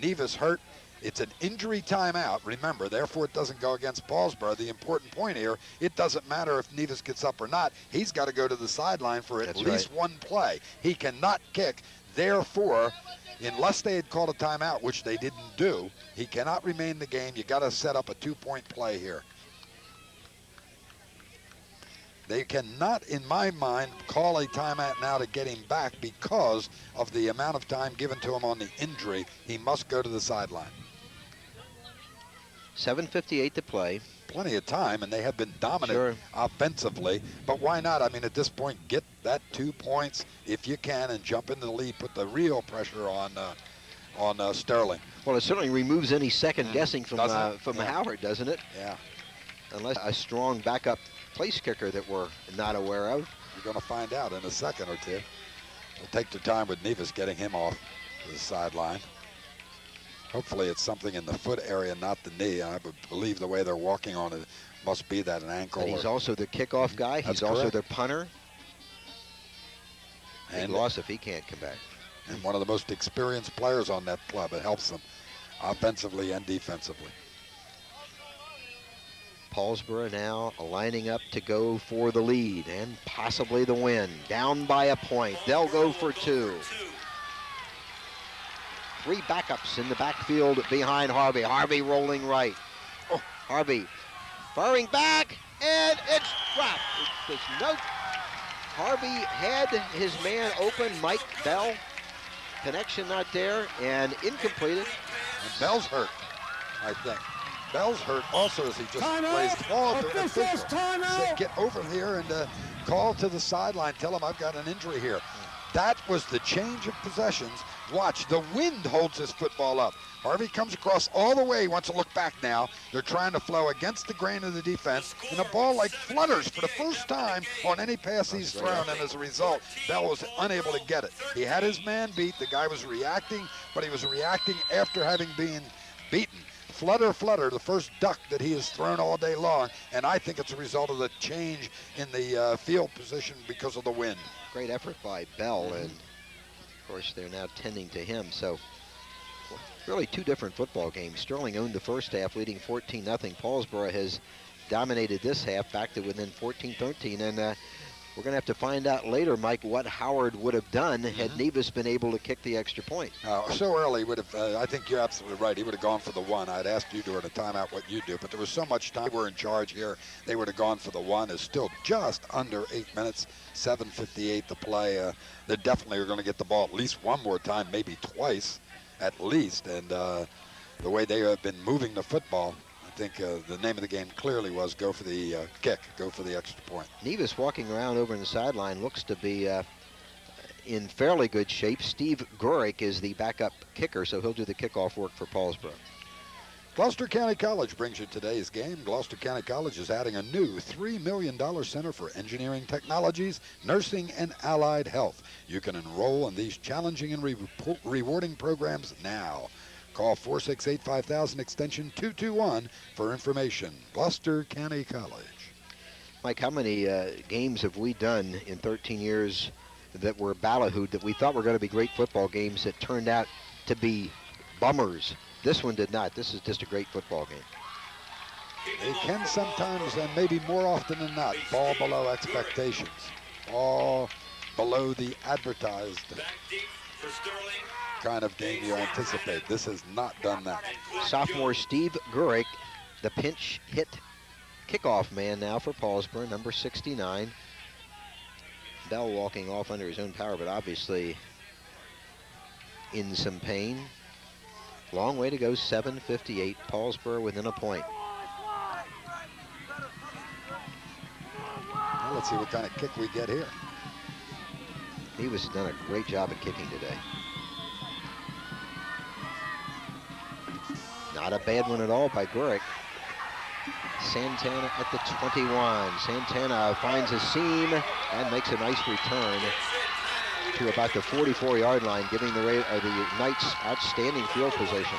Nevis hurt. It's an injury timeout, remember, therefore it doesn't go against Paulsboro. The important point here, it doesn't matter if Nevis gets up or not. He's got to go to the sideline for at least one play. He cannot kick. Therefore, unless they had called a timeout, which they didn't do, he cannot remain in the game. You got to set up a 2-point play here. They cannot, in my mind, call a timeout now to get him back because of the amount of time given to him on the injury. He must go to the sideline. 7:58 to play. Plenty of time, and they have been dominant offensively. But why not? I mean, at this point, get that 2 points if you can and jump into the lead. Put the real pressure on Sterling. Well, it certainly removes any second guessing from Howard, doesn't it? Yeah. Unless a strong backup place kicker that we're not aware of. You're going to find out in a second or two. We'll take the time with Nevis getting him off the sideline. Hopefully it's something in the foot area, not the knee. I would believe the way they're walking on it must be that an ankle. And he's also the kickoff guy. He's also their punter. And loss if he can't come back. And one of the most experienced players on that club. It helps them offensively and defensively. Paulsboro now lining up to go for the lead and possibly the win. Down by a point. They'll go for 2. 3 backups in the backfield behind Harvey. Harvey rolling right. Harvey firing back, and it's dropped. There's no. Harvey had his man open, Mike Bell. Connection not there, and incompleted. And Bell's hurt, I think. Bell's hurt also as he just plays the ball. Said, get over here and call to the sideline. Tell him I've got an injury here. That was the change of possessions. Watch, the wind holds this football up. Harvey comes across all the way. He wants to look back now. They're trying to flow against the grain of the defense, and the ball like flutters for the first time on any pass he's thrown, and as a result, Bell was unable to get it. He had his man beat. The guy was reacting, but he was reacting after having been beaten. Flutter, flutter, the first duck that he has thrown all day long, and I think it's a result of the change in the field position because of the wind. Great effort by Bell, and of course they're now tending to him. So really 2 different football games. Sterling owned the first half, leading 14-0. Paulsboro has dominated this half, back to within 14-13, and we're going to have to find out later, Mike, what Howard would have done had Nevis been able to kick the extra point. So early would have, I think you're absolutely right. He would have gone for the 1. I'd asked you during a timeout what you do, but there was so much time. We're in charge here. They would have gone for the 1. It's still just under 8 minutes, 7:58 to play. They definitely are going to get the ball at least one more time, maybe twice. at least. And the way they have been moving the football, I think the name of the game clearly was go for the kick, go for the extra point. Nevis walking around over in the sideline looks to be in fairly good shape. Steve Gurick is the backup kicker, so he'll do the kickoff work for Paulsboro. Gloucester County College brings you today's game. Gloucester County College is adding a new $3 million center for engineering technologies, nursing, and allied health. You can enroll in these challenging and rewarding programs now. Call 468-5000 extension 221 for information. Gloucester County College. Mike, how many games have we done in 13 years that were ballyhooed that we thought were going to be great football games that turned out to be bummers? This one did not. This is just a great football game. They can sometimes, and maybe more often than not, fall below expectations. Fall below the advertised kind of game you anticipate. This has not done that. Sophomore Steve Gurick, the pinch hit kickoff man now for Paulsboro, number 69. Bell walking off under his own power, but obviously in some pain. Long way to go, 7:58. Paulsboro within a point. Well, let's see what kind of kick we get here. He was done a great job at kicking today. Not a bad one at all by Gurick. Santana at the 21. Santana finds a seam and makes a nice return to about the 44-yard line, giving the Knights outstanding field position.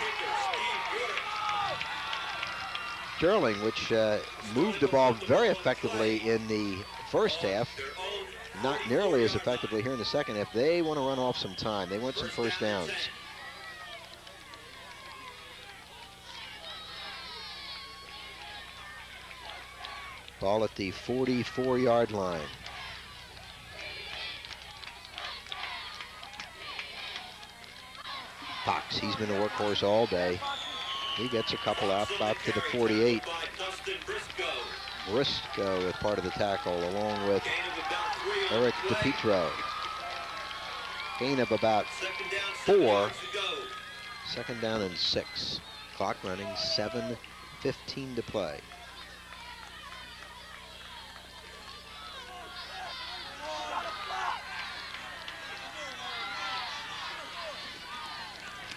Sterling, which moved the ball very effectively in the first half, not nearly as effectively here in the second half. They want to run off some time. They want some first downs. Ball at the 44-yard line. Fox, he's been a workhorse all day. He gets a couple out to the 48. Briscoe is part of the tackle, along with Eric DePietro. Gain of about 4. Second down and 6. Clock running, 7:15 to play.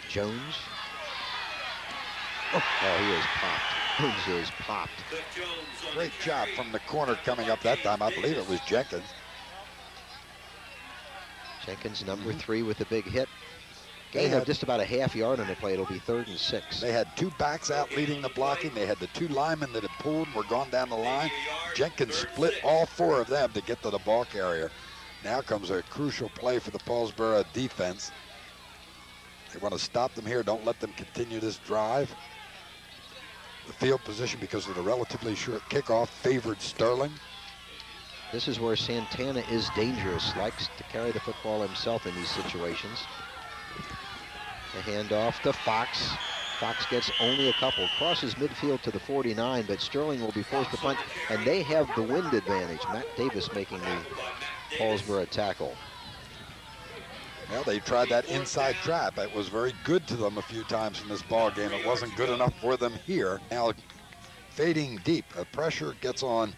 Jones. Oh, he is popped. Jones is popped. Great job from the corner coming up that time. I believe it was Jenkins. Jenkins, number 3 with a big hit. Gain of just about a half yard on the play. It'll be 3rd and 6. They had 2 backs out leading the blocking. They had the 2 linemen that had pulled and were gone down the line. Jenkins split all 4 of them to get to the ball carrier. Now comes a crucial play for the Paulsboro defense. They want to stop them here. Don't let them continue this drive. The field position, because of the relatively short kickoff, favored Sterling. This is where Santana is dangerous. Likes to carry the football himself in these situations. The handoff to Fox. Fox gets only a couple. Crosses midfield to the 49, but Sterling will be forced to punt, and they have the wind advantage. Matt Davis making the Paulsboro tackle. Well, they tried that inside trap. It was very good to them a few times in this ball game. It wasn't good enough for them here. Now, fading deep. Pressure gets on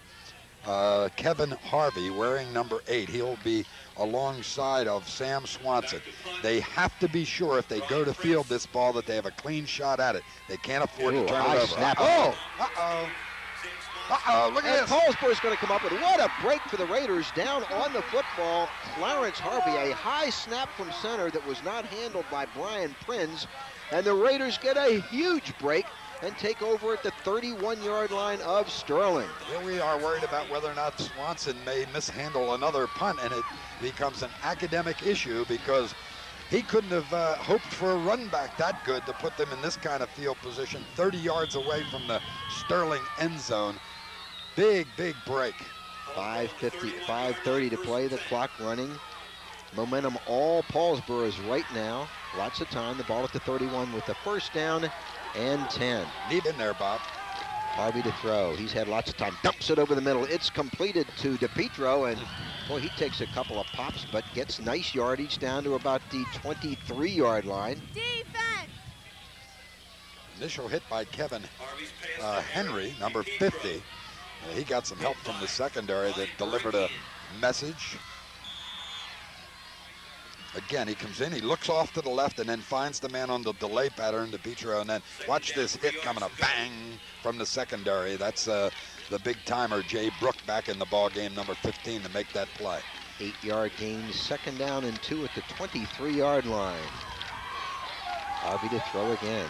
Kevin Harvey, wearing number 8. He'll be alongside of Sam Swanson. They have to be sure if they go to field this ball that they have a clean shot at it. They can't afford to turn it over. Snap. Look at this. Paulsboro's going to come up with what a break for the Raiders. Down on the football, Clarence Harvey, a high snap from center that was not handled by Brian Prinz, and the Raiders get a huge break and take over at the 31-yard line of Sterling. Here we are worried about whether or not Swanson may mishandle another punt, and it becomes an academic issue because he couldn't have hoped for a run back that good to put them in this kind of field position, 30 yards away from the Sterling end zone. Big, big break. 5:30 to play, the clock running. Momentum all Paulsboro's right now. Lots of time. The ball at the 31 with the first down and 10. Need in there, Bob. Harvey to throw. He's had lots of time. Dumps it over the middle. It's completed to DePietro, and boy, he takes a couple of pops, but gets nice yardage down to about the 23-yard line. Defense! Initial hit by Kevin Henry, number 50. He got some help from the secondary that delivered a message. Again, he comes in, he looks off to the left and then finds the man on the delay pattern to Petro, and then watch this hit coming up, bang, from the secondary. That's the big timer, Jay Brook, back in the ball game, number 15, to make that play. 8-yard gain, 2nd down and 2 at the 23-yard line. Harvey to throw again.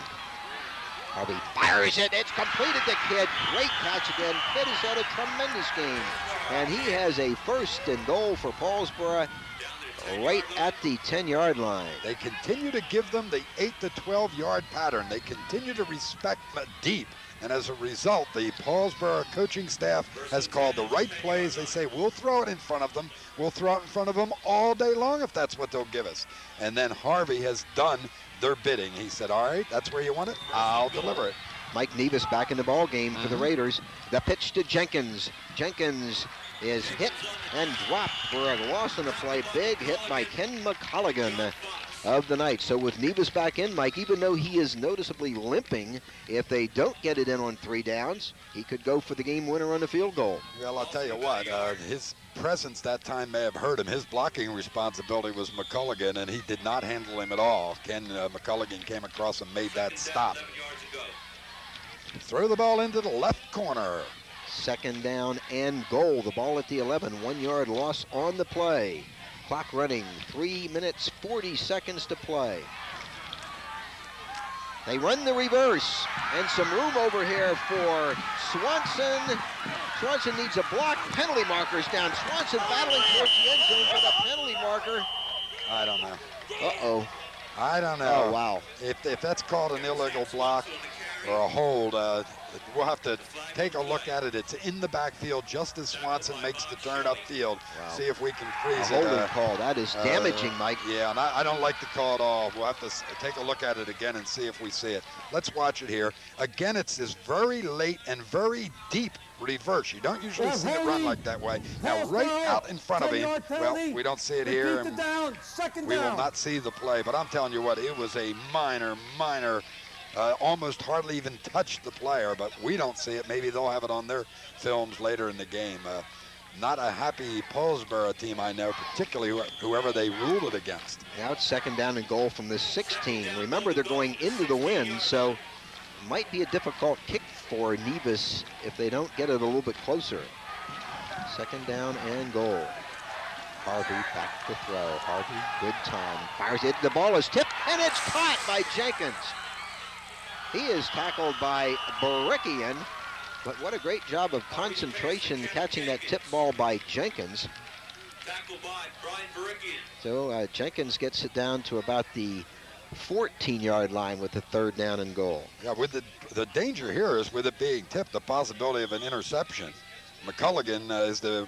Harvey fires it, it's completed the kid. Great catch again. Kidd has had a tremendous game. And he has a 1st and goal for Paulsboro right at the 10-yard line. They continue to give them the 8 to 12-yard pattern. They continue to respect deep. And as a result, the Paulsboro coaching staff has called the right plays. They say, we'll throw it in front of them. We'll throw it in front of them all day long if that's what they'll give us. And then Harvey has done their bidding. He said, all right, that's where you want it. I'll deliver it. Mike Nevis back in the ball game for the Raiders. The pitch to Jenkins. Jenkins is hit and dropped for a loss on the play. Big hit by Ken McColligan of the night. So with Nevis back in, Mike, even though he is noticeably limping, if they don't get it in on 3 downs, he could go for the game winner on the field goal. Well, I'll tell you what, his presence that time may have hurt him. His blocking responsibility was McCulligan, and he did not handle him at all. Ken McCulligan came across and made that stop. Throw the ball into the left corner. 2nd down and goal. The ball at the 11. 1-yard loss on the play. Clock running. 3 minutes, 40 seconds to play. They run the reverse. And some room over here for Swanson. Swanson needs a block. Penalty markers down. Swanson battling towards the end zone for the penalty marker. I don't know. Uh-oh. I don't know. Oh, wow. If that's called an illegal block or a hold, we'll have to take a look at it. It's in the backfield just as Swanson makes the turn upfield. Wow. See if we can freeze it. A holding call. That is damaging, Mike. Yeah, and I don't like the call at all. We'll have to take a look at it again and see if we see it. Let's watch it here. Again, it's this very late and very deep reverse. You don't usually see it run like that way. Now, right out in front of him, well, we don't see it here. We will not see the play, but I'm telling you what, it was a minor, almost hardly even touched the player, but we don't see it. Maybe they'll have it on their films later in the game. Not a happy Paulsboro team, I know, particularly whoever they ruled it against. Now it's 2nd down and goal from the 16. Remember, they're going into the wind, so it might be a difficult kick for Nevis if they don't get it a little bit closer. 2nd down and goal. Harvey back to throw. Harvey, good time. Fires it. The ball is tipped, and it's caught by Jenkins. He is tackled by Barikian, but what a great job of concentration catching that tip ball by Jenkins. Tackled by Brian Barikian. So Jenkins gets it down to about the 14-yard line with the 3rd down and goal. Yeah, with the danger here is with it being tipped, the possibility of an interception. McCulligan is the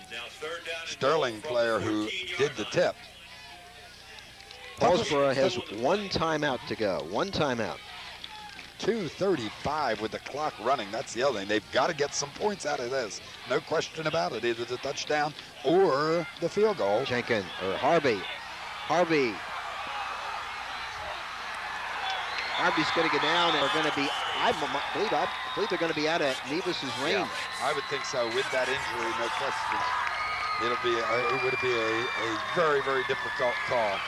Sterling player who did the tip. Paulsboro has 1 timeout to go. 1 timeout. 2:35 with the clock running. That's the other thing. They've got to get some points out of this. No question about it. Either the touchdown or the field goal. Jenkins or Harvey. Harvey's going to get down and are going to be, I believe they're going to be out of Nevis's range. Yeah, I would think so. With that injury, no question. It would be a very, very difficult call.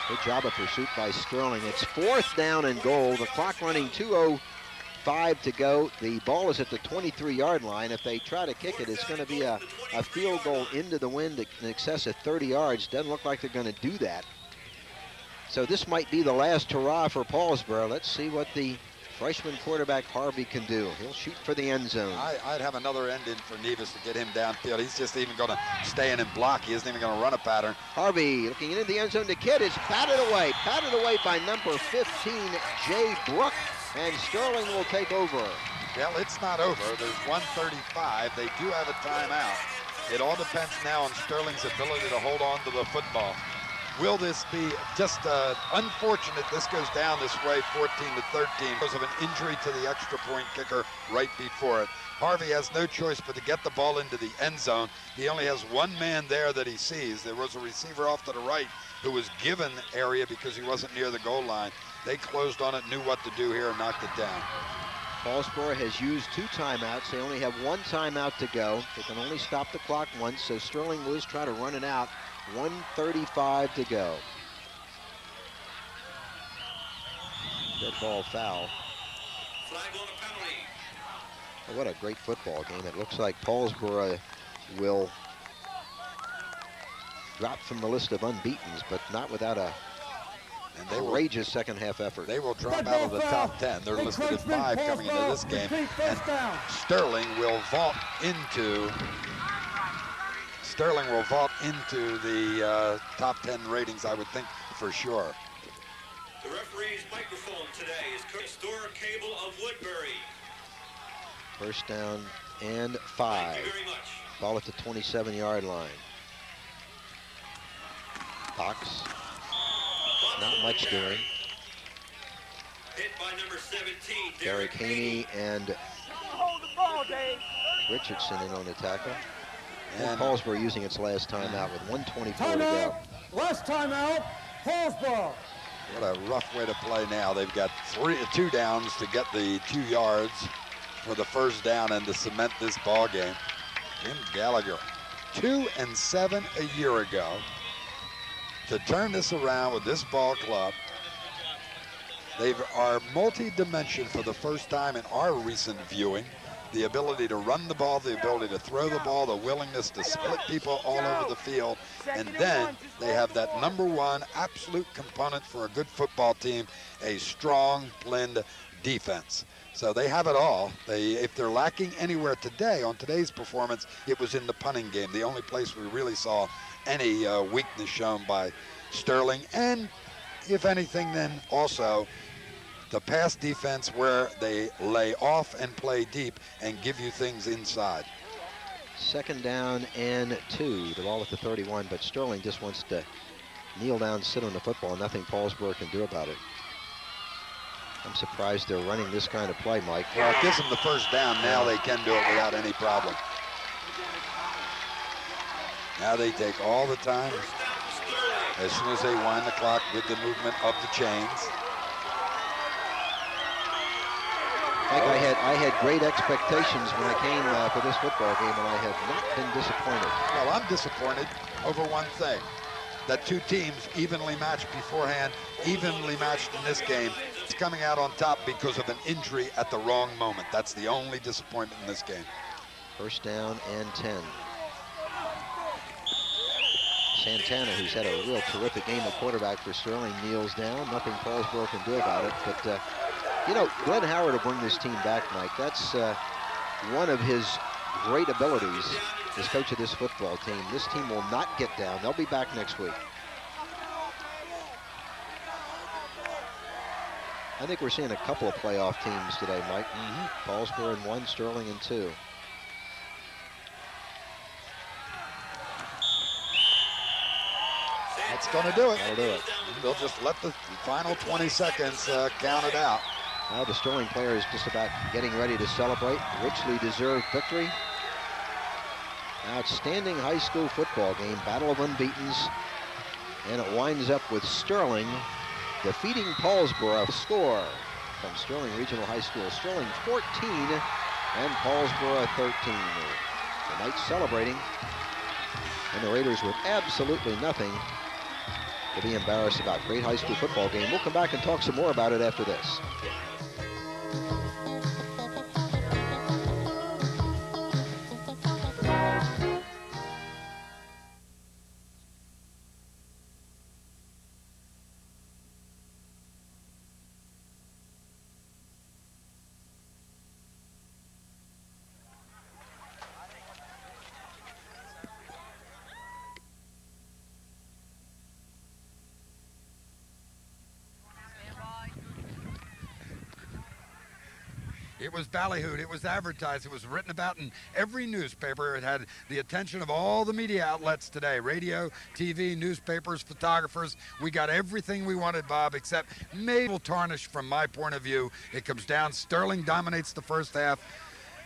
Good job of pursuit by Sterling. It's 4th down and goal. The clock running, 2:05 to go. The ball is at the 23-yard line. If they try to kick it, it's going to be a field goal into the wind in excess of 30 yards. Doesn't look like they're going to do that. So this might be the last hurrah for Paulsboro. Let's see what the freshman quarterback Harvey can do. He'll shoot for the end zone. I'd have another end in for Nevis to get him downfield. He's just even going to stay in and block. He isn't even going to run a pattern. Harvey looking into the end zone to Kidd. It's batted away by number 15, Jay Brook, and Sterling will take over. Well, it's not over. There's 1:35. They do have a timeout. It all depends now on Sterling's ability to hold on to the football. Will this be just unfortunate this goes down this way, 14-13, because of an injury to the extra point kicker right before it. Harvey has no choice but to get the ball into the end zone. He only has 1 man there that he sees. There was a receiver off to the right who was given area because he wasn't near the goal line. They closed on it, knew what to do here, and knocked it down. Paulsboro has used 2 timeouts. They only have 1 timeout to go. They can only stop the clock once, so Sterling will try to run it out. 1:35 to go. Dead ball foul. Flag on a penalty. Oh, what a great football game. It looks like Paulsboro will drop from the list of unbeatens, but not without a outrageous second half effort. They will drop out of the top 10. They're listed at 5 coming into this game. And Sterling will vault into the top 10 ratings, I would think, for sure. The referee's microphone today is Store Cable of Woodbury. First down and 5. Thank you very much. Ball at the 27-yard line. Fox. Not much doing. Hit by number 17, Derek Haney and Richardson in on the tackle. And Paulsboro using its last timeout with 1:24 to go. Last timeout, Paulsboro. What a rough way to play now. They've got 2 downs to get the 2 yards for the first down and to cement this ball game. Jim Gallagher, 2-7 a year ago. To turn this around with this ball club, they are multi-dimensional for the first time in our recent viewing. The ability to run the ball, the ability to throw the ball, the willingness to split people all over the field. And then they have that #1 absolute component for a good football team, a strong blend defense. So they have it all. If they're lacking anywhere today, on today's performance, it was in the punting game, the only place we really saw any weakness shown by Sterling. And if anything, then also the pass defense where they lay off and play deep and give you things inside. Second down and 2. The ball at the 31, but Sterling just wants to kneel down, sit on the football. Nothing Paulsboro can do about it. I'm surprised they're running this kind of play, Mike. Well, it gives them the first down. Now they can do it without any problem. Now they take all the time as soon as they wind the clock with the movement of the chains. Mike, I had great expectations when I came for this football game, and I have not been disappointed. Well, I'm disappointed over one thing. That 2 teams evenly matched beforehand, evenly matched in this game. It's coming out on top because of an injury at the wrong moment. That's the only disappointment in this game. First down and 10. Santana, who's had a real terrific game at quarterback for Sterling, kneels down. Nothing Paulsboro can do about it. But, you know, Glenn Howard will bring this team back, Mike. That's one of his great abilities as coach of this football team. This team will not get down. They'll be back next week. I think we're seeing a couple of playoff teams today, Mike. Paulsboro in 1, Sterling in 2. That's going to do it. That'll do it. They'll just let the final 20 seconds count it out. Now the Sterling player is just about getting ready to celebrate. Richly deserved victory. Outstanding high school football game, battle of unbeatens. And it winds up with Sterling defeating Paulsboro. Score from Sterling Regional High School. Sterling 14 and Paulsboro 13. The Knights celebrating. And the Raiders with absolutely nothing to be embarrassed about. Great high school football game. We'll come back and talk some more about it after this. It was ballyhooed. It was advertised. It was written about in every newspaper. It had the attention of all the media outlets today. Radio, TV, newspapers, photographers. We got everything we wanted, Bob, except maybe tarnish from my point of view. It comes down. Sterling dominates the first half.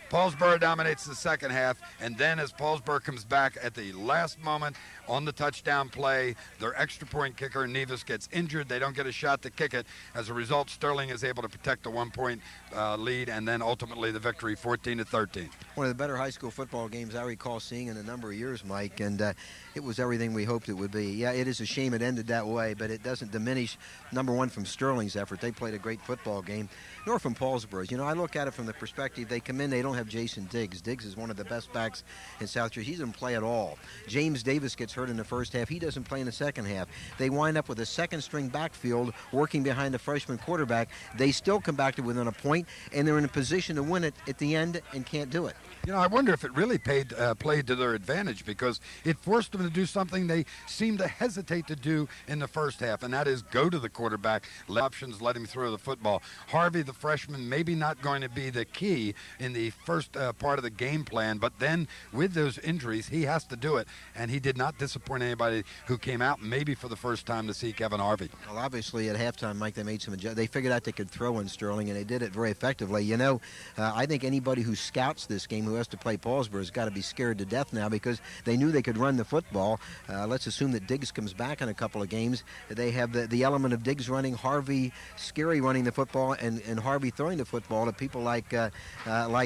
Paulsboro dominates the second half, and then as Paulsboro comes back at the last moment on the touchdown play, their extra point kicker, Nevis, gets injured. They don't get a shot to kick it. As a result, Sterling is able to protect the 1-point lead, and then ultimately the victory, 14-13. One of the better high school football games I recall seeing in a number of years, Mike, and it was everything we hoped it would be. Yeah, it is a shame it ended that way, but it doesn't diminish, number one, from Sterling's effort. They played a great football game, nor from Paulsboro's. You know, I look at it from the perspective, they come in, they don't have Jason Diggs. Diggs is one of the best backs in South Jersey. He doesn't play at all. James Davis gets hurt in the first half. He doesn't play in the second half. They wind up with a second-string backfield working behind the freshman quarterback. They still come back to within a point, and they're in a position to win it at the end and can't do it. You know, I wonder if it really played to their advantage, because it forced them to do something they seemed to hesitate to do in the first half, and that is go to the quarterback. Options, let him throw the football. Harvey, the freshman, maybe not going to be the key in the first part of the game plan, but then with those injuries, he has to do it, and he did not disappoint anybody who came out maybe for the first time to see Kevin Harvey. Well, obviously, at halftime, Mike, they made some adjustments. They figured out they could throw in Sterling, and they did it very effectively. You know, I think anybody who scouts this game who has to play Paulsboro has got to be scared to death now, because they knew they could run the football. Let's assume that Diggs comes back in a couple of games. They have the element of Diggs running, Harvey Scary running the football, and Harvey throwing the football to people like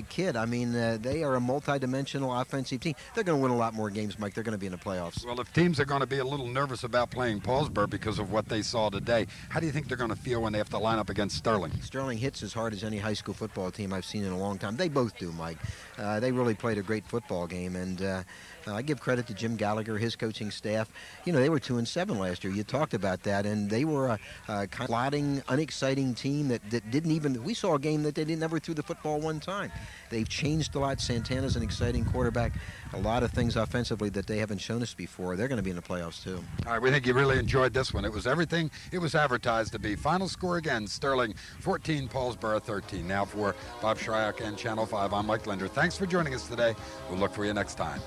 Kidd. I mean, they are a multi-dimensional offensive team. They're going to win a lot more games, Mike. They're going to be in the playoffs. Well, if teams are going to be a little nervous about playing Paulsboro because of what they saw today, how do you think they're going to feel when they have to line up against Sterling? Sterling hits as hard as any high school football team I've seen in a long time. They both do, Mike. They really played a great football game, and I give credit to Jim Gallagher, his coaching staff. You know, they were 2-7 last year. You talked about that, and they were a plodding, unexciting team that didn't even. We saw a game that they never threw the football one time. They've changed a lot. Santana's an exciting quarterback. A lot of things offensively that they haven't shown us before. They're going to be in the playoffs too. All right, we think you really enjoyed this one. It was everything it was advertised to be. Final score again: Sterling 14, Paulsboro 13. Now for Bob Shryock and Channel 5, I'm Mike Linder. Thanks for joining us today. We'll look for you next time.